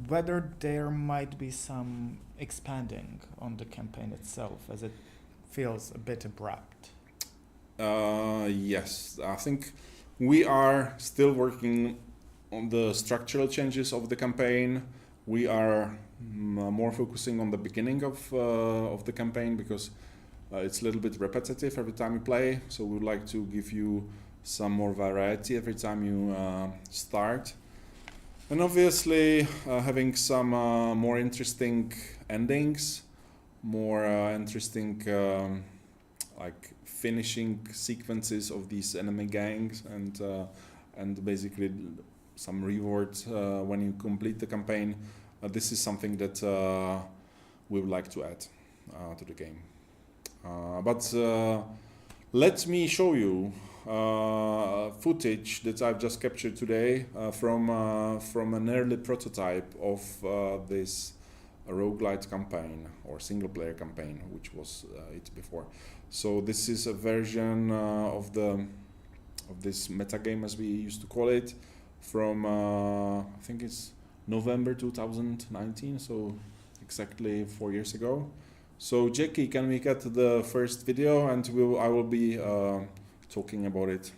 C: whether there might be some expanding on the campaign itself, as it feels a bit abrupt.
B: Yes, I think we are still working on the structural changes of the campaign. We are more focusing on the beginning of the campaign, because it's a little bit repetitive every time you play. So we would like to give you some more variety every time you start. And obviously having some more interesting endings, more interesting like finishing sequences of these enemy gangs, and basically some rewards when you complete the campaign. This is something that we would like to add to the game. But let me show you footage that I've just captured today from an early prototype of this roguelite campaign, or single player campaign, which was it before. So this is a version of this metagame, as we used to call it, from I think it's November 2019, so exactly 4 years ago. So Jackie, can we get the first video, and I will be talking about it.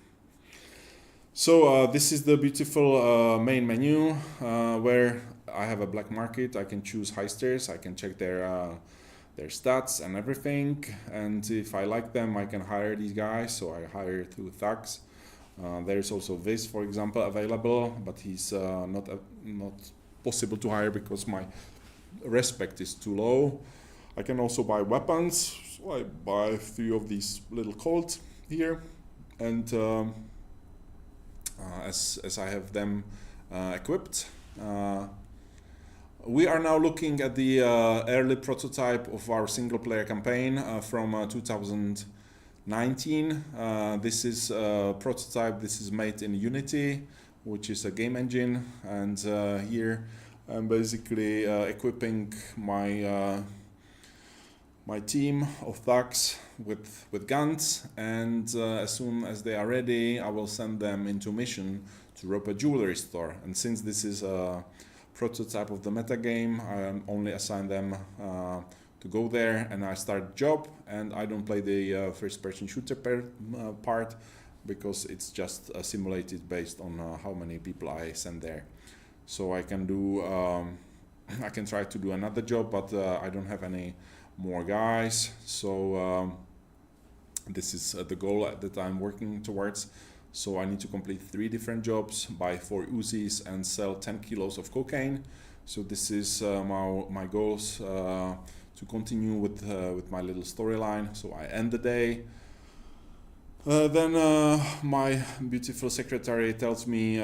B: So this is the beautiful main menu where I have a black market. I can choose heisters. I can check their stats and everything. And if I like them, I can hire these guys. So I hire through thugs. There's also Viz, for example, available, but he's not possible to hire because my respect is too low. I can also buy weapons. So I buy 3 of these little Colts here, and as I have them equipped. We are now looking at the early prototype of our single player campaign from 2019. 19. This is a prototype. This is made in Unity, which is a game engine, and here I'm basically equipping my my team of thugs with guns, and as soon as they are ready, I will send them into mission to rob a jewelry store. And since this is a prototype of the metagame, I only assign them to go there, and I start job, and I don't play the first-person shooter part, because it's just simulated based on how many people I send there. So I can do, I can try to do another job, but I don't have any more guys. So this is the goal that I'm working towards. So I need to complete 3 different jobs, buy 4 Uzis, and sell 10 kilos of cocaine. So this is my goals. To continue with my little storyline. So I end the day. Then my beautiful secretary tells me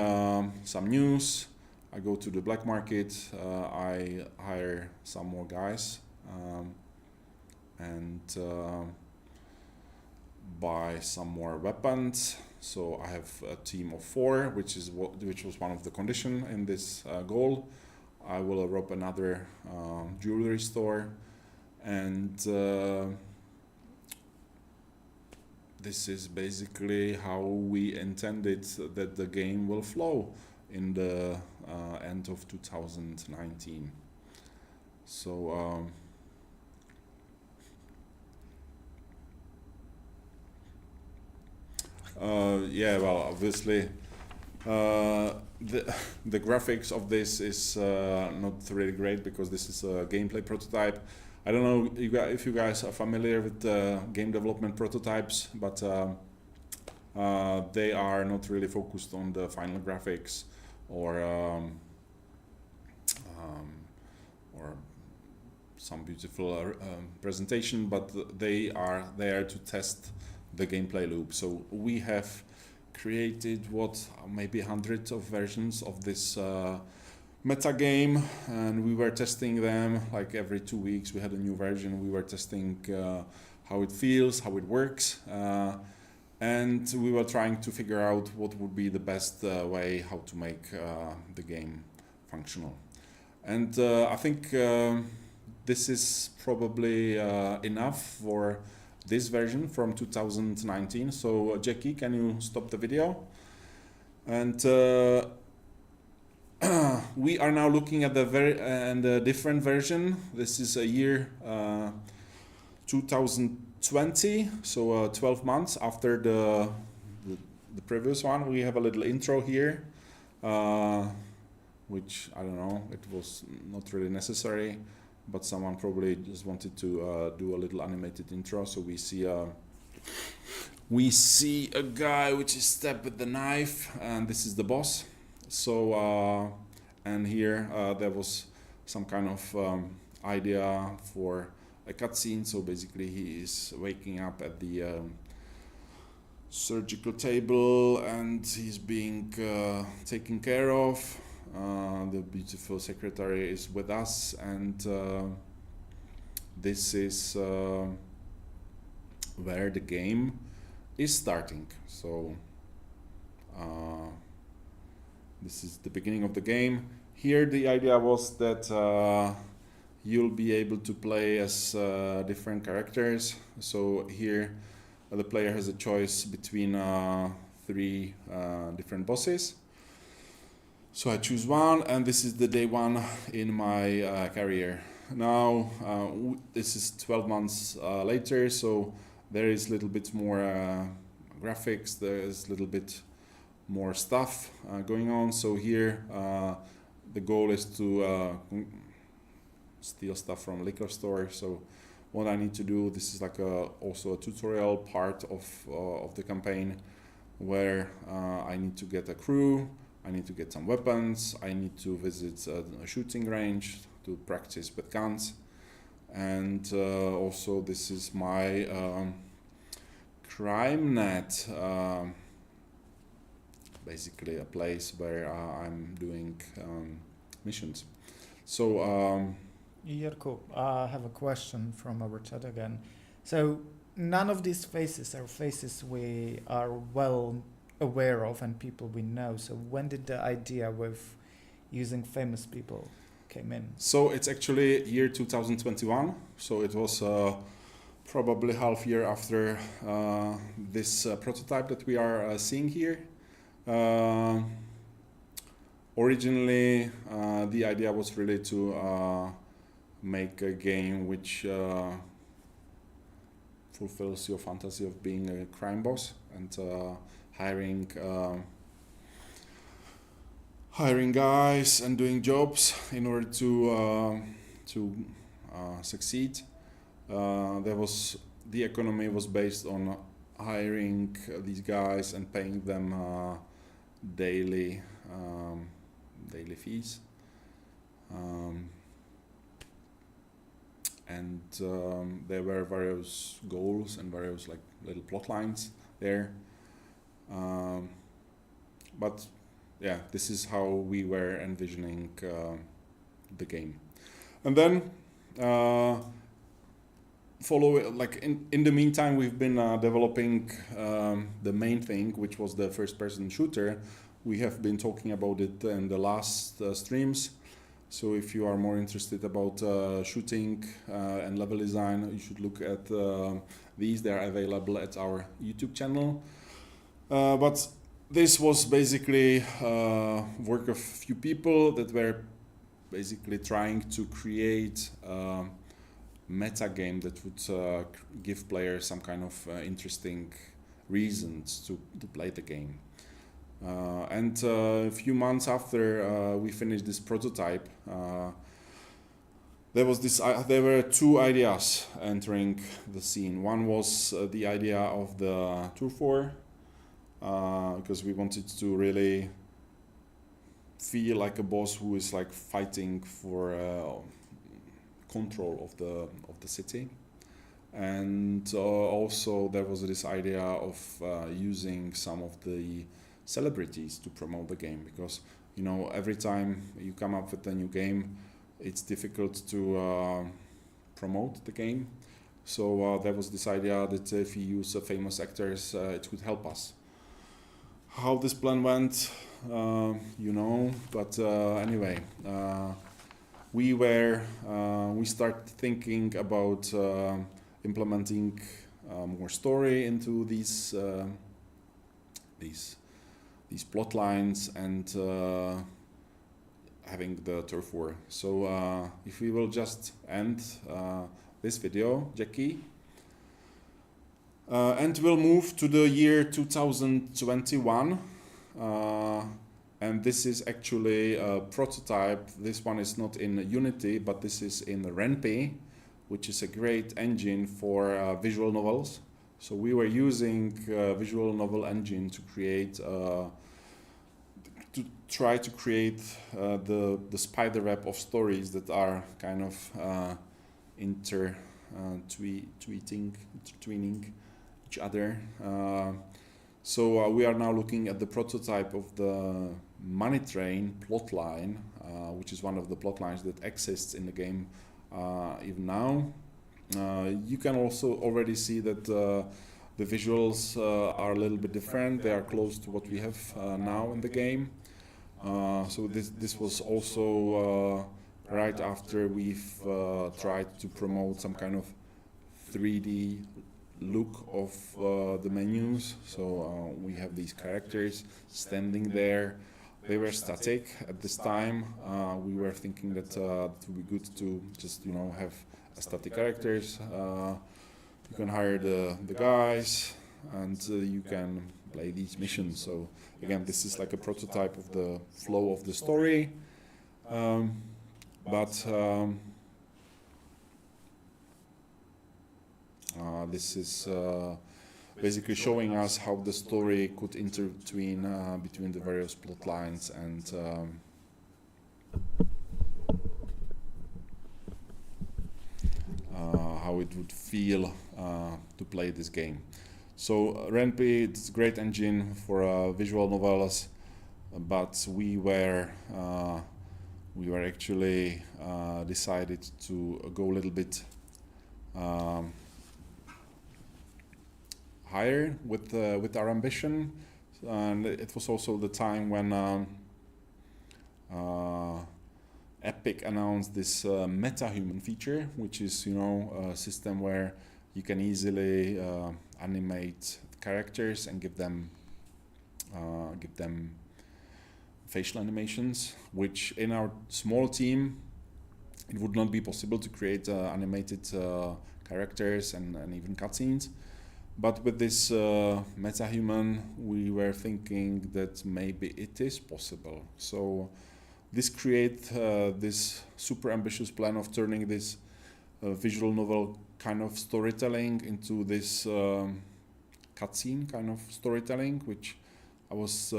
B: some news. I go to the black market. I hire some more guys and buy some more weapons. So I have a team of 4, which was one of the conditions in this goal. I will rob another jewelry store. And this is basically how we intended that the game will flow in the end of 2019. So yeah, well, obviously the graphics of this is not really great, because this is a gameplay prototype. I don't know if you guys are familiar with game development prototypes, but they are not really focused on the final graphics or some beautiful presentation, but they are there to test the gameplay loop. So we have created maybe hundreds of versions of this meta game, and we were testing them like every 2 weeks. We had a new version. We were testing how it feels, how it works, and we were trying to figure out what would be the best way how to make the game functional. And I think this is probably enough for this version from 2019. So Jackie, can you stop the video? And we are now looking at the different version. This is a year 2020, so 12 months after the previous one. We have a little intro here, which I don't know, it was not really necessary, but someone probably just wanted to do a little animated intro. So we see a guy which is stabbed with the knife, and this is the boss. So and here there was some kind of idea for a cutscene. So basically he is waking up at the surgical table, and he's being taken care of. The beautiful secretary is with us, and this is where the game is starting. So this is the beginning of the game. Here the idea was that you'll be able to play as different characters. So here the player has a choice between 3 different bosses. So I choose one, and this is the day 1 in my career. Now this is 12 months later, so there is a little bit more graphics, there is a little bit more stuff going on. So here the goal is to steal stuff from a liquor store. So what I need to do, this is like also a tutorial part of the campaign, where I need to get a crew, I need to get some weapons, I need to visit a shooting range to practice with guns, and also this is my crime net, basically a place where I'm doing missions. So
C: Jirko, I have a question from our chat again. So none of these faces are faces we are well aware of and people we know. So when did the idea with using famous people came in?
B: So it's actually year 2021. So it was probably half year after this prototype that we are seeing here. Originally, the idea was really to make a game which fulfills your fantasy of being a crime boss and hiring guys and doing jobs in order to succeed. The economy was based on hiring these guys and paying them daily fees. And there were various goals and various like little plot lines there. But yeah, this is how we were envisioning the game. And then in the meantime, we've been developing the main thing, which was the first-person shooter. We have been talking about it in the last streams. So if you are more interested about shooting and level design, you should look at these. They are available at our YouTube channel. But this was basically work of few people that were basically trying to create a meta game that would give players some kind of interesting reasons to play the game. And a few months after we finished this prototype, there were two ideas entering the scene. One was the idea of the Turfwar, because we wanted to really feel like a boss who is like fighting for control of the city. And also there was this idea of using some of the celebrities to promote the game, because you know, every time you come up with a new game, it's difficult to promote the game. So there was this idea that if we use famous actors, it would help us. How this plan went, you know, but anyway, we started thinking about implementing more story into these plot lines and having the turf war. So if we will just end this video, Jackie, and we'll move to the year 2021, and this is actually a prototype. This one is not in Unity, but this is in Ren'Py, which is a great engine for visual novels. So we were using visual novel engine to create, to try to create the spider web of stories that are kind of intertwining each other. So we are now looking at the prototype of the money train plotline, which is one of the plot lines that exists in the game even now. You can also already see that the visuals are a little bit different. They are close to what we have now in the game. So this was also right after we've tried to promote some kind of 3D look of the menus. So we have these characters standing there. They were static at this time. We were thinking that it would be good to just, you know, have static characters. You can hire the guys and you can play these missions. So again, this is like a prototype of the flow of the story. This is basically showing us how the story could intertwine between the various plot lines and how it would feel to play this game. So Ren'Py, it's a great engine for visual novels, but we were actually decided to go a little bit higher with our ambition, and it was also the time when Epic announced this meta-human feature, which is a system where you can easily animate characters and give them facial animations, which in our small team it would not be possible to create animated characters and even cutscenes. But with this meta-human, we were thinking that maybe it is possible. So this creates this super ambitious plan of turning this visual novel kind of storytelling into this cutscene kind of storytelling, which I was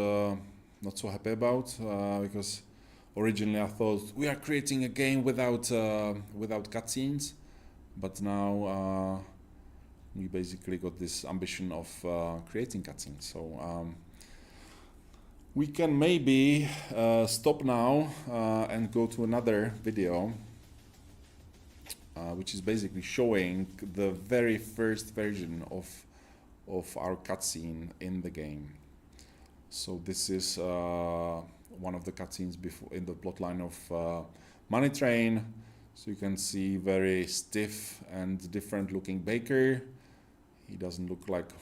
B: not so happy about because originally I thought we are creating a game without cutscenes, but now we basically got this ambition of creating cutscenes. So we can maybe stop now and go to another video, which is basically showing the very first version of our cutscene in the game. So this is one of the cutscenes before in the plotline of Money Train. So you can see very stiff and different looking Baker. He doesn't look like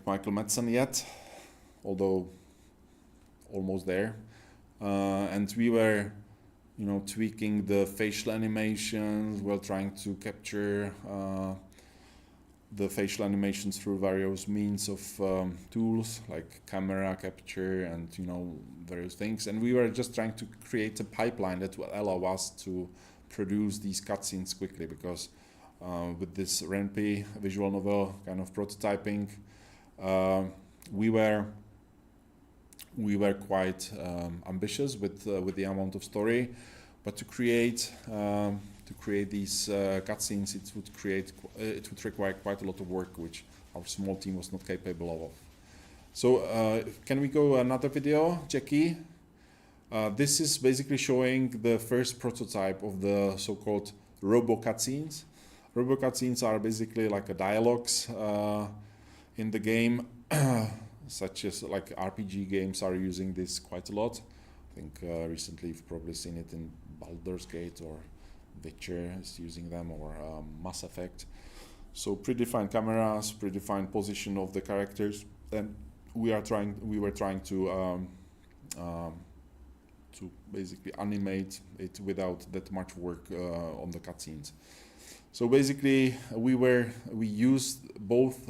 B: Michael Madsen yet, although almost there. And we were, tweaking the facial animations. We're trying to capture the facial animations through various means of tools like camera capture and various things. And we were just trying to create a pipeline that will allow us to produce these cutscenes quickly, because with this RenP visual novel kind of prototyping, we were quite ambitious with the amount of story, but to create these cutscenes, it would require quite a lot of work, which our small team was not capable of. So can we go another video, Jackie? This is basically showing the first prototype of the so-called robo cutscenes. Robo cutscenes are basically like a dialogues in the game, such as like RPG games are using this quite a lot. I think recently you've probably seen it in Baldur's Gate, or Witcher is using them, or Mass Effect. So predefined cameras, predefined position of the characters, and we were trying to basically animate it without that much work on the cutscenes. So basically, we used both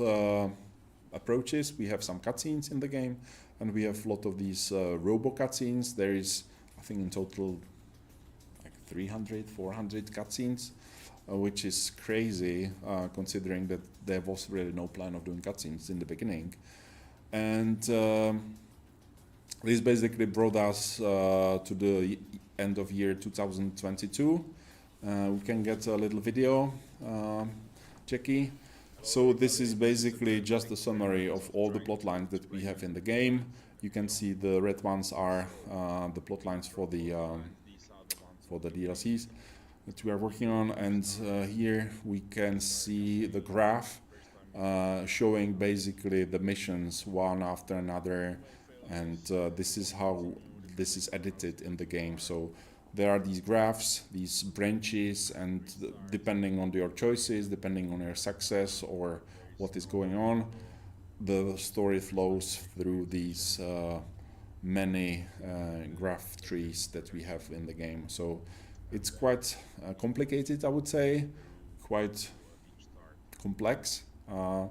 B: approaches. We have some cutscenes in the game, and we have a lot of these robo cutscenes. There is, I think, in total like 300, 400 cutscenes, which is crazy considering that there was really no plan of doing cutscenes in the beginning. And this basically brought us to the end of year 2022. We can get a little video, Jackie. So this is basically just a summary of all the plot lines that we have in the game. You can see the red ones are the plot lines for the DLCs that we are working on, and here we can see the graph showing basically the missions one after another, and this is how this is edited in the game. So there are these graphs, these branches, and depending on your choices, depending on your success or what is going on, the story flows through these many graph trees that we have in the game. So it's quite complicated, I would say, quite complex, and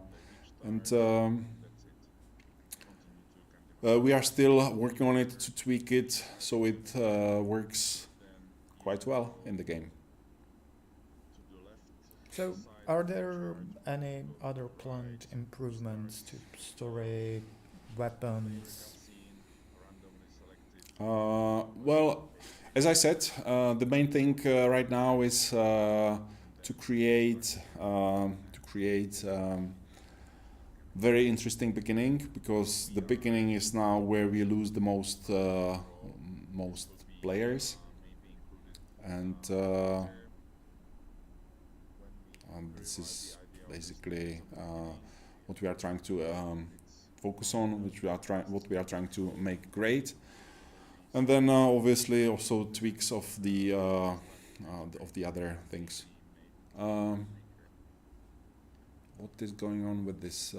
B: we are still working on it to tweak it so it works quite well in the game.
C: So, are there any other planned improvements to story, weapons?
B: Well, as I said, the main thing right now is to create very interesting beginning, because the beginning is now where we lose the most players, and this is basically what we are trying to focus on, what we are trying to make great, and then obviously also tweaks of the other things. What is going on with this?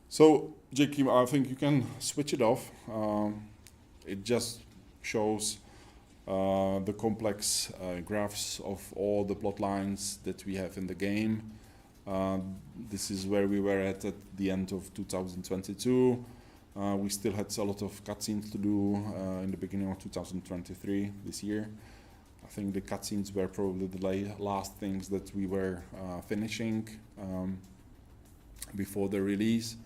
B: So, Jackie, I think you can switch it off. It just shows the complex graphs of all the plot lines that we have in the game. This is where we were at the end of 2022. We still had a lot of cutscenes to do in the beginning of 2023, this year. I think the cutscenes were probably the last things that we were finishing before the release.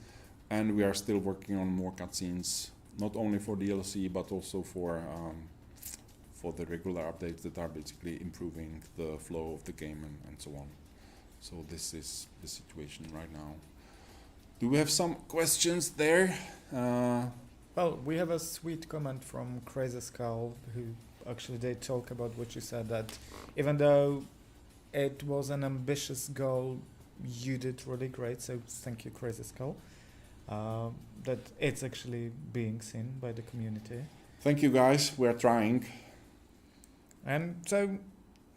B: And we are still working on more cutscenes, not only for DLC, but also for the regular updates that are basically improving the flow of the game and so on. So this is the situation right now. Do we have some questions there?
C: Well, we have a sweet comment from Crazy Skull, who actually they talk about what you said, that even though it was an ambitious goal, you did really great. So thank you, Crazy Skull. That it's actually being seen by the community.
B: Thank you, guys. We are trying.
C: And so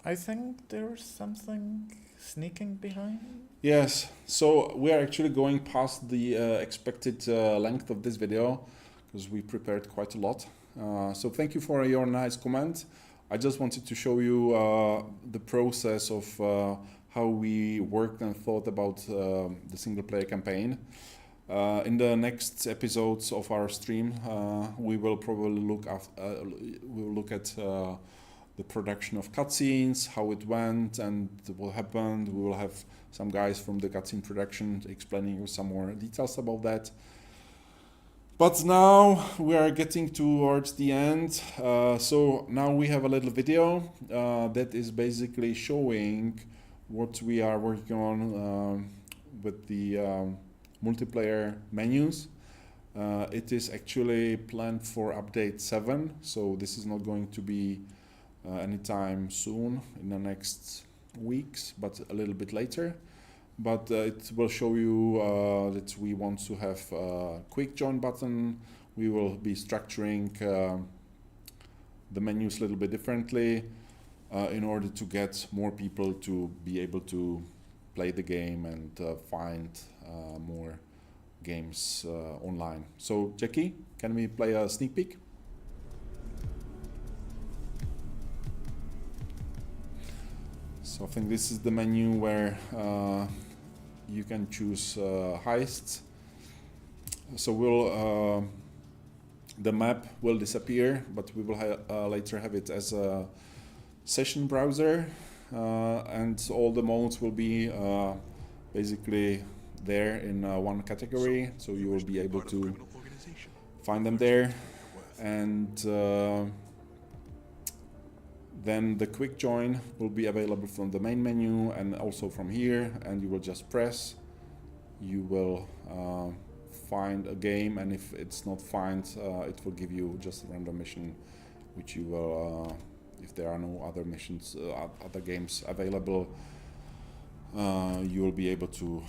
C: I think there's something sneaking behind.
B: Yes, so we are actually going past the expected length of this video because we prepared quite a lot. So thank you for your nice comment. I just wanted to show you the process of how we worked and thought about the single player campaign. In the next episodes of our stream, we will probably look at the production of cutscenes, how it went and what happened. We will have some guys from the cutscene production explaining you some more details about that. But now we are getting towards the end. So now we have a little video that is basically showing what we are working on with the multiplayer menus. It is actually planned for update 7, so this is not going to be anytime soon in the next weeks, but a little bit later. But it will show you that we want to have a quick join button. We will be structuring the menus a little bit differently in order to get more people to be able to play the game and find more games online. So Jackie, can we play a sneak peek? So I think this is the menu where you can choose heists. So the map will disappear, but we will later have it as a session browser, and all the modes will be basically there in one category, so you will be able to find them there. And then the quick join will be available from the main menu and also from here, and you will just press. You will find a game, and if it's not found, it will give you just a random mission, which you will, if there are no other missions, other games available, you will be able to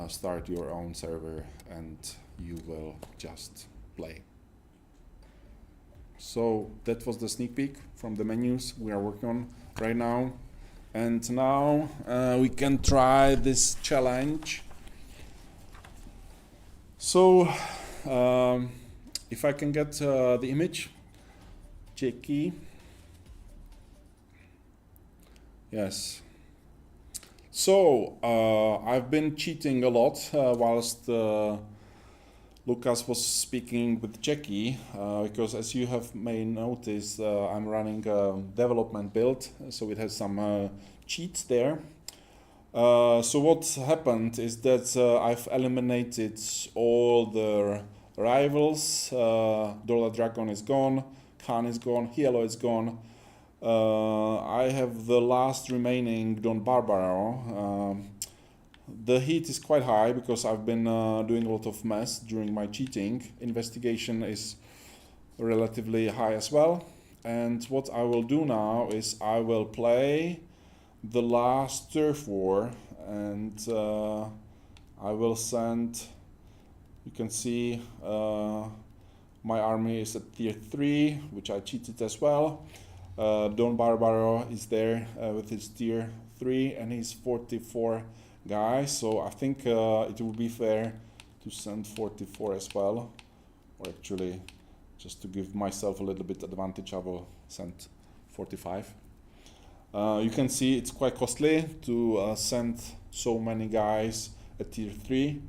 B: start your own server and you will just play. So that was the sneak peek from the menus we are working on right now. And now we can try this challenge. So if I can get the image, Jackie. Yes. So I've been cheating a lot whilst Lucas was speaking with Jackie, because as you may notice, I'm running a development build, so it has some cheats there. So what happened is that I've eliminated all the rivals. Dollar Dragon is gone, Khan is gone, Hielo is gone. I have the last remaining Don Barbaro. The heat is quite high because I've been doing a lot of mess during my cheating. Investigation is relatively high as well. And what I will do now is I will play the last turf war, and I will send. You can see my army is at tier 3, which I cheated as well. Don Barbaro is there with his tier 3 and he's 44 guys, so I think it would be fair to send 44 as well, or actually just to give myself a little bit advantage I will send 45. You can see it's quite costly to send so many guys at tier 3,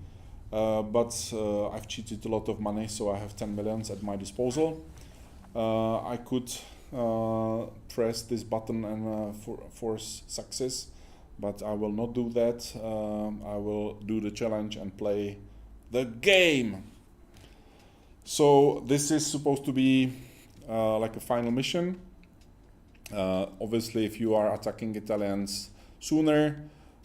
B: but I've cheated a lot of money, so I have 10 millions at my disposal. I could press this button and force success, but I will not do that. I will do the challenge and play the game. So this is supposed to be like a final mission. Obviously, if you are attacking Italians sooner,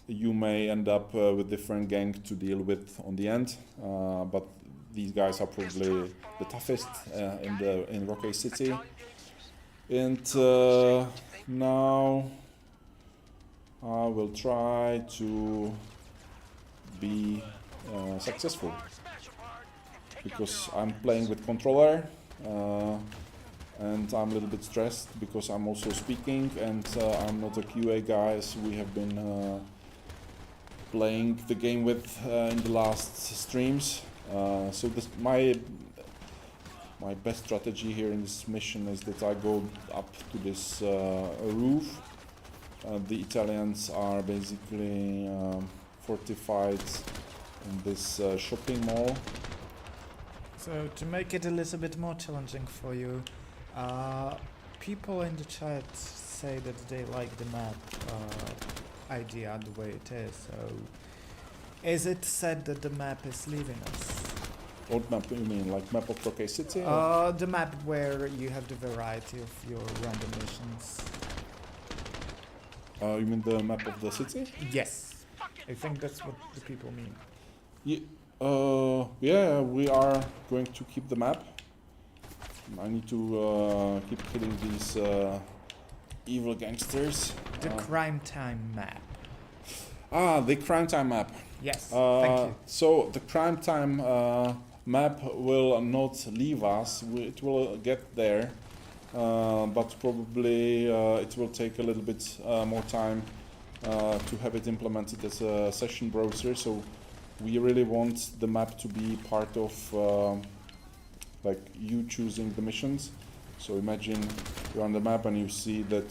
B: you may end up with different gangs to deal with on the end. But these guys are probably the toughest in Rocky City. And now I will try to be successful, because I'm playing with controller and I'm a little bit stressed because I'm also speaking, and I'm not a QA guy as we have been playing the game with in the last streams. So my best strategy here in this mission is that I go up to this roof. The Italians are basically fortified in this shopping mall.
C: So to make it a little bit more challenging for you, people in the chat say that they like the map idea the way it is. So is it said that the map is leaving us?
B: What map do you mean, like map of Rocky City?
C: The map where you have the variety of your random missions.
B: You mean the map of the city?
C: Yes, I think that's what the people mean.
B: Yeah, we are going to keep the map. I need to keep killing these evil gangsters.
C: The crime time map.
B: The crime time map.
C: Yes, thank you.
B: So the crime time map will not leave us. It will get there, but probably it will take a little bit more time to have it implemented as a session browser. So we really want the map to be part of like you choosing the missions. So imagine you're on the map and you see that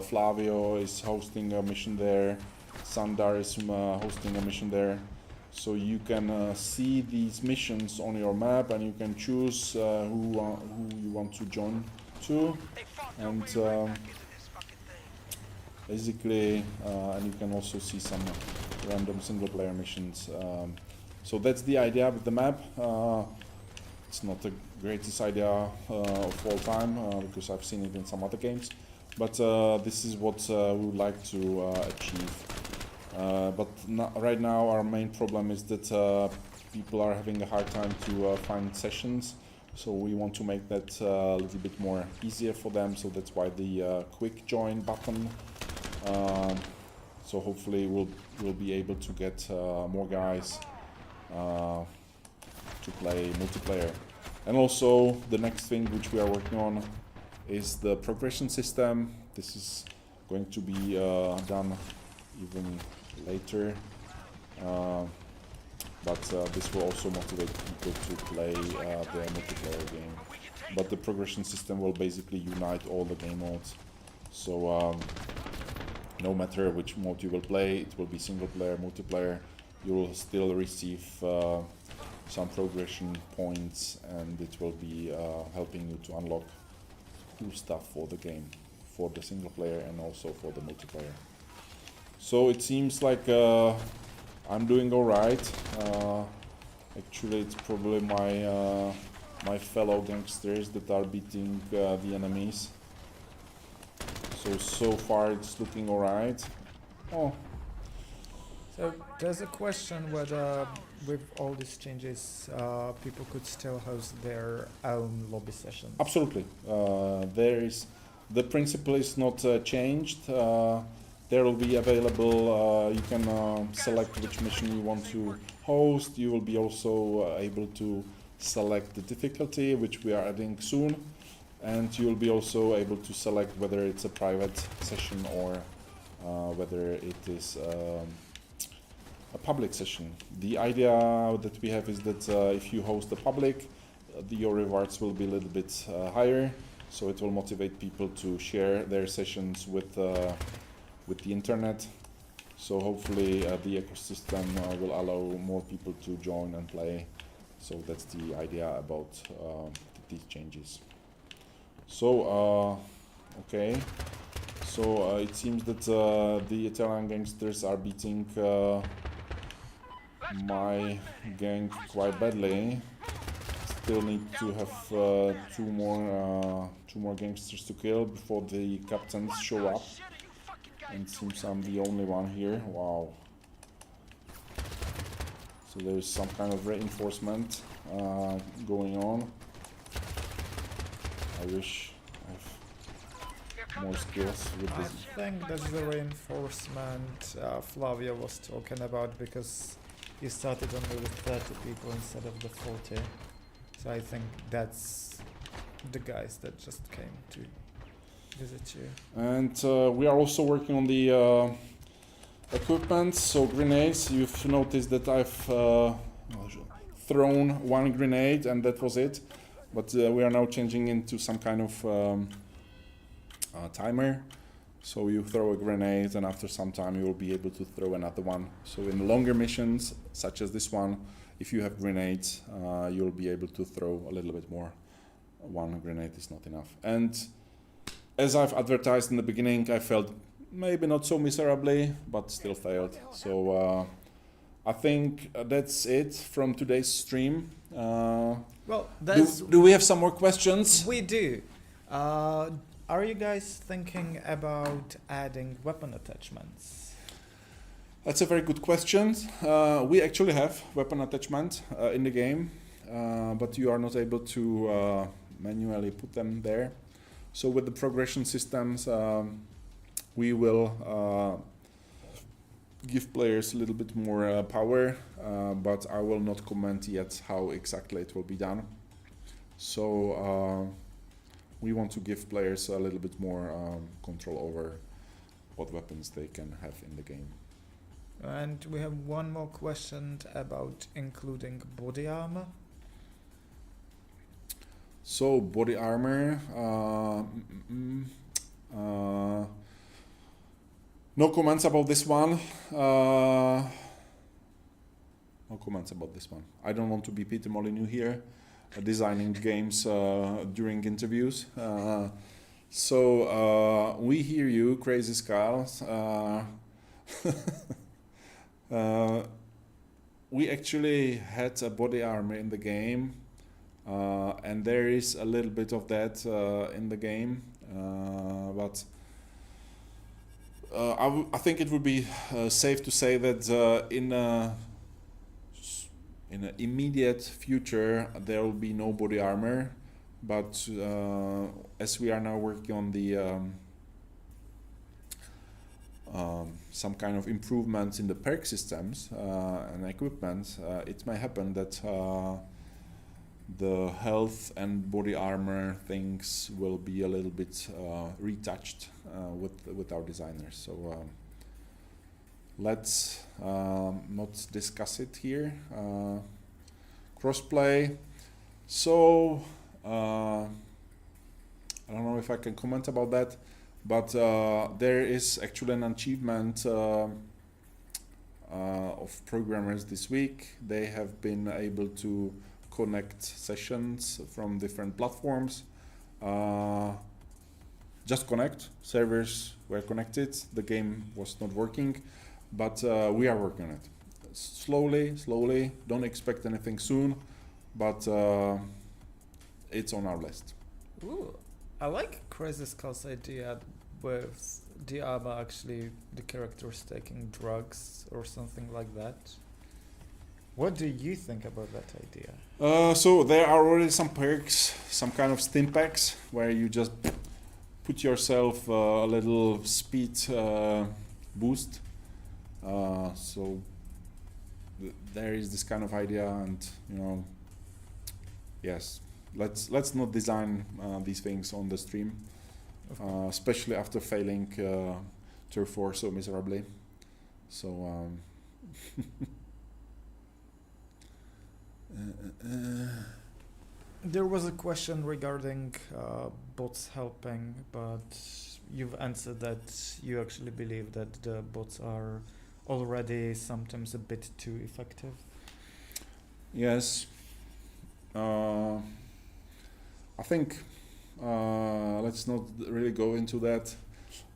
B: Flavio is hosting a mission there, Sandar is hosting a mission there. So you can see these missions on your map and you can choose who you want to join to, and basically and you can also see some random single player missions. So that's the idea with the map. It's not the greatest idea of all time because I've seen it in some other games, but this is what we would like to achieve. But right now our main problem is that people are having a hard time to find sessions, so we want to make that a little bit more easier for them, so that's why the quick join button. So hopefully we'll be able to get more guys to play multiplayer. And also the next thing which we are working on is the progression system. This is going to be done even later, but this will also motivate people to play the multiplayer game. But the progression system will basically unite all the game modes, so no matter which mode you will play, it will be single player, multiplayer, you will still receive some progression points, and it will be helping you to unlock cool stuff for the game, for the single player and also for the multiplayer. So it seems like I'm doing alright. Actually it's probably my fellow gangsters that are beating the enemies. So far it's looking alright. Oh.
C: So there's a question whether with all these changes people could still host their own lobby sessions.
B: Absolutely. The principle is not changed. There will be available, you can select which mission you want to host. You will be also able to select the difficulty, which we are adding soon. And you will be also able to select whether it's a private session or whether it is a public session. The idea that we have is that if you host a public, your rewards will be a little bit higher, so it will motivate people to share their sessions with the internet. So hopefully the ecosystem will allow more people to join and play. So that's the idea about these changes. So okay, so it seems that the Italian gangsters are beating my gang quite badly. Still need to have two more gangsters to kill before the captains show up. And it seems I'm the only one here. Wow. So there's some kind of reinforcement going on. I wish I have more skills with
C: I
B: this.
C: think that's the reinforcement Flavia was talking about, because you started only with 30 people instead of the 40. So I think that's the guys that just came to visit you.
B: And we are also working on the equipment. So grenades, you've noticed that I've thrown one grenade and that was it. But we are now changing into some kind of timer. So you throw a grenade and after some time you will be able to throw another one. So in longer missions, such as this one, if you have grenades, you'll be able to throw a little bit more. One grenade is not enough. And as I've advertised in the beginning, I felt maybe not so miserably, but still failed. So I think that's it from today's stream.
C: Well, that's
B: Do we have some more questions?
C: we do. Are you guys thinking about adding weapon attachments?
B: That's a very good question. We actually have weapon attachment in the game, but you are not able to manually put them there. So with the progression systems, we will give players a little bit more power, but I will not comment yet how exactly it will be done. So we want to give players a little bit more control over what weapons they can have in the game.
C: And we have one more question about including body armor.
B: So body armor, no comments about this one. No comments about this one. I don't want to be Peter Molyneux here, designing games during interviews. So we hear you, Crazy Skulls. We actually had a body armor in the game, and there is a little bit of that in the game, but I think it would be safe to say that in an immediate future there will be no body armor, but as we are now working on the some kind of improvements in the perk systems and equipment, it may happen that the health and body armor things will be a little bit retouched with our designers. So let's not discuss it here. Crossplay. So I don't know if I can comment about that, but there is actually an achievement of programmers this week. They have been able to connect sessions from different platforms. Just connect. Servers were connected. The game was not working, but we are working on it. Slowly. Don't expect anything soon, but it's on our list.
C: Ooh, I like Crazy Skull's idea with the armor actually the characters taking drugs or something like that. What do you think about that idea?
B: So there are already some perks, some kind of stim packs where you just put yourself a little speed boost. So there is this kind of idea, and yes, let's not design these things on the stream, especially after failing Turfwar so miserably. So
C: There was a question regarding bots helping, but you've answered that you actually believe that the bots are already sometimes a bit too effective.
B: yes, I think let's not really go into that.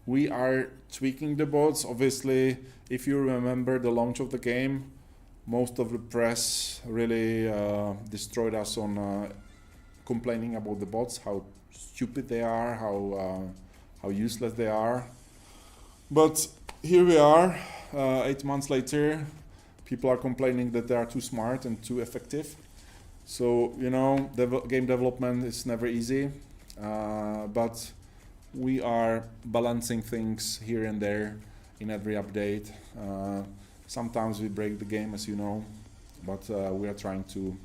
B: We are tweaking the bots. Obviously, if you remember the launch of the game, most of the press really destroyed us on complaining about the bots, how stupid they are, how useless they are. But here we are, 8 months later. People are complaining that they are too smart and too effective. So game development is never easy, but we are balancing things here and there in every update. Sometimes we break the game, as you know, but we are trying to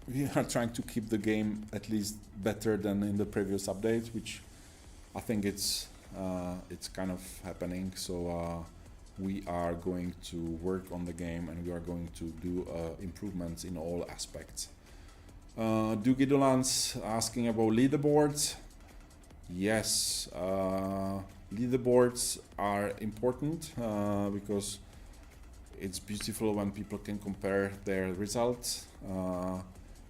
B: we are trying to keep the game at least better than in the previous update, which I think it's kind of happening. So we are going to work on the game, and we are going to do improvements in all aspects. Dugidolans asking about leaderboards. Yes, leaderboards are important because it's beautiful when people can compare their results.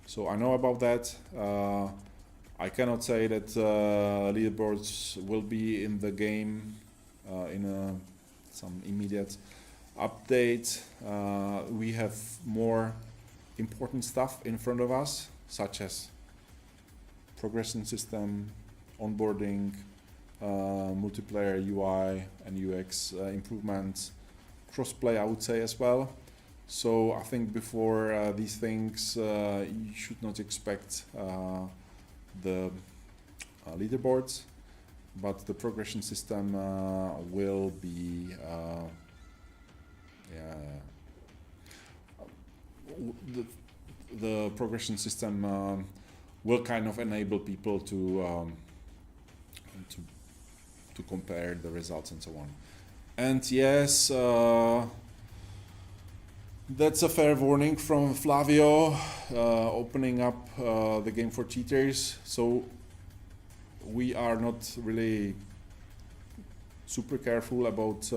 B: So I know about that. I cannot say that leaderboards will be in the game in some immediate update. We have more important stuff in front of us, such as progression system, onboarding, multiplayer UI and UX improvements, crossplay, I would say, as well. So I think before these things, you should not expect the leaderboards, but the progression system will be the progression system will kind of enable people to compare the results and so on. And yes, that's a fair warning from Flavio, opening up the game for cheaters. So we are not really super careful about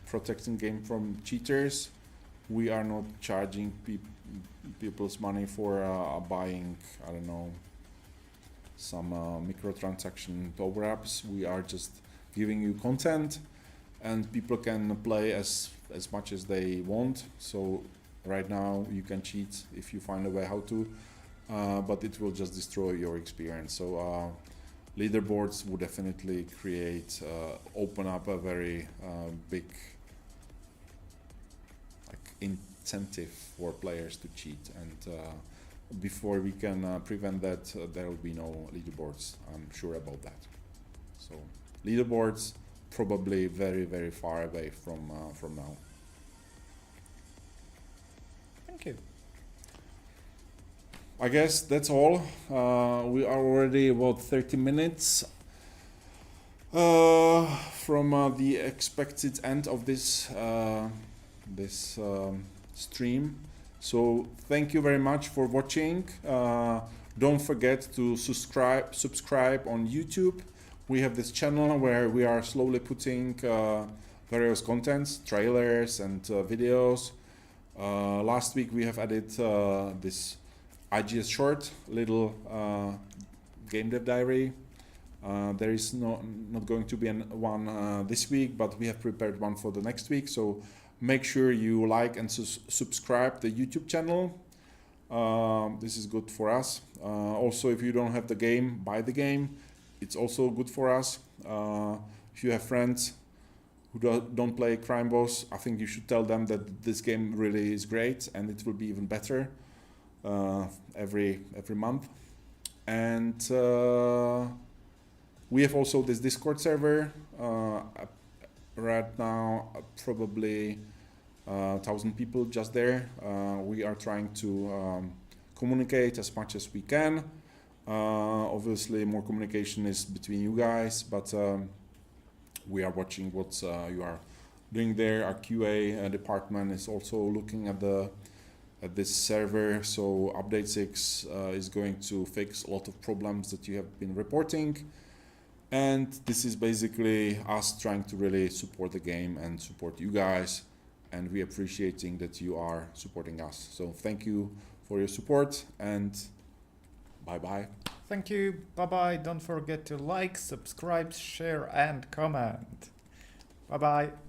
B: protecting game from cheaters. We are not charging people's money for buying, I don't know, some microtransaction power-ups. We are just giving you content, and people can play as much as they want. So right now you can cheat if you find a way how to, but it will just destroy your experience. So leaderboards would definitely open up a very big incentive for players to cheat, and before we can prevent that, there will be no leaderboards. I'm sure about that. So leaderboards probably very, very far away from now.
C: Thank you.
B: I guess that's all. We are already about 30 minutes from the expected end of this stream. So thank you very much for watching. Don't forget to subscribe on YouTube. We have this channel where we are slowly putting various contents, trailers and videos. Last week we have added this IGS short little game dev diary. There is not going to be one this week, but we have prepared one for the next week. So make sure you like and subscribe the YouTube channel. This is good for us. Also, if you don't have the game, buy the game. It's also good for us. If you have friends who don't play Crime Boss, I think you should tell them that this game really is great, and it will be even better every month. And We have also this Discord server. Right now, probably 1,000 people just there. We are trying to communicate as much as we can. Obviously, more communication is between you guys, but we are watching what you are doing there. Our QA department is also looking at this server. So update 6 is going to fix a lot of problems that you have been reporting. And this is basically us trying to really support the game and support you guys. And we appreciating that you are supporting us. So thank you for your support and bye-bye.
C: Thank you. Bye-bye. Don't forget to like, subscribe, share, and comment. Bye-bye.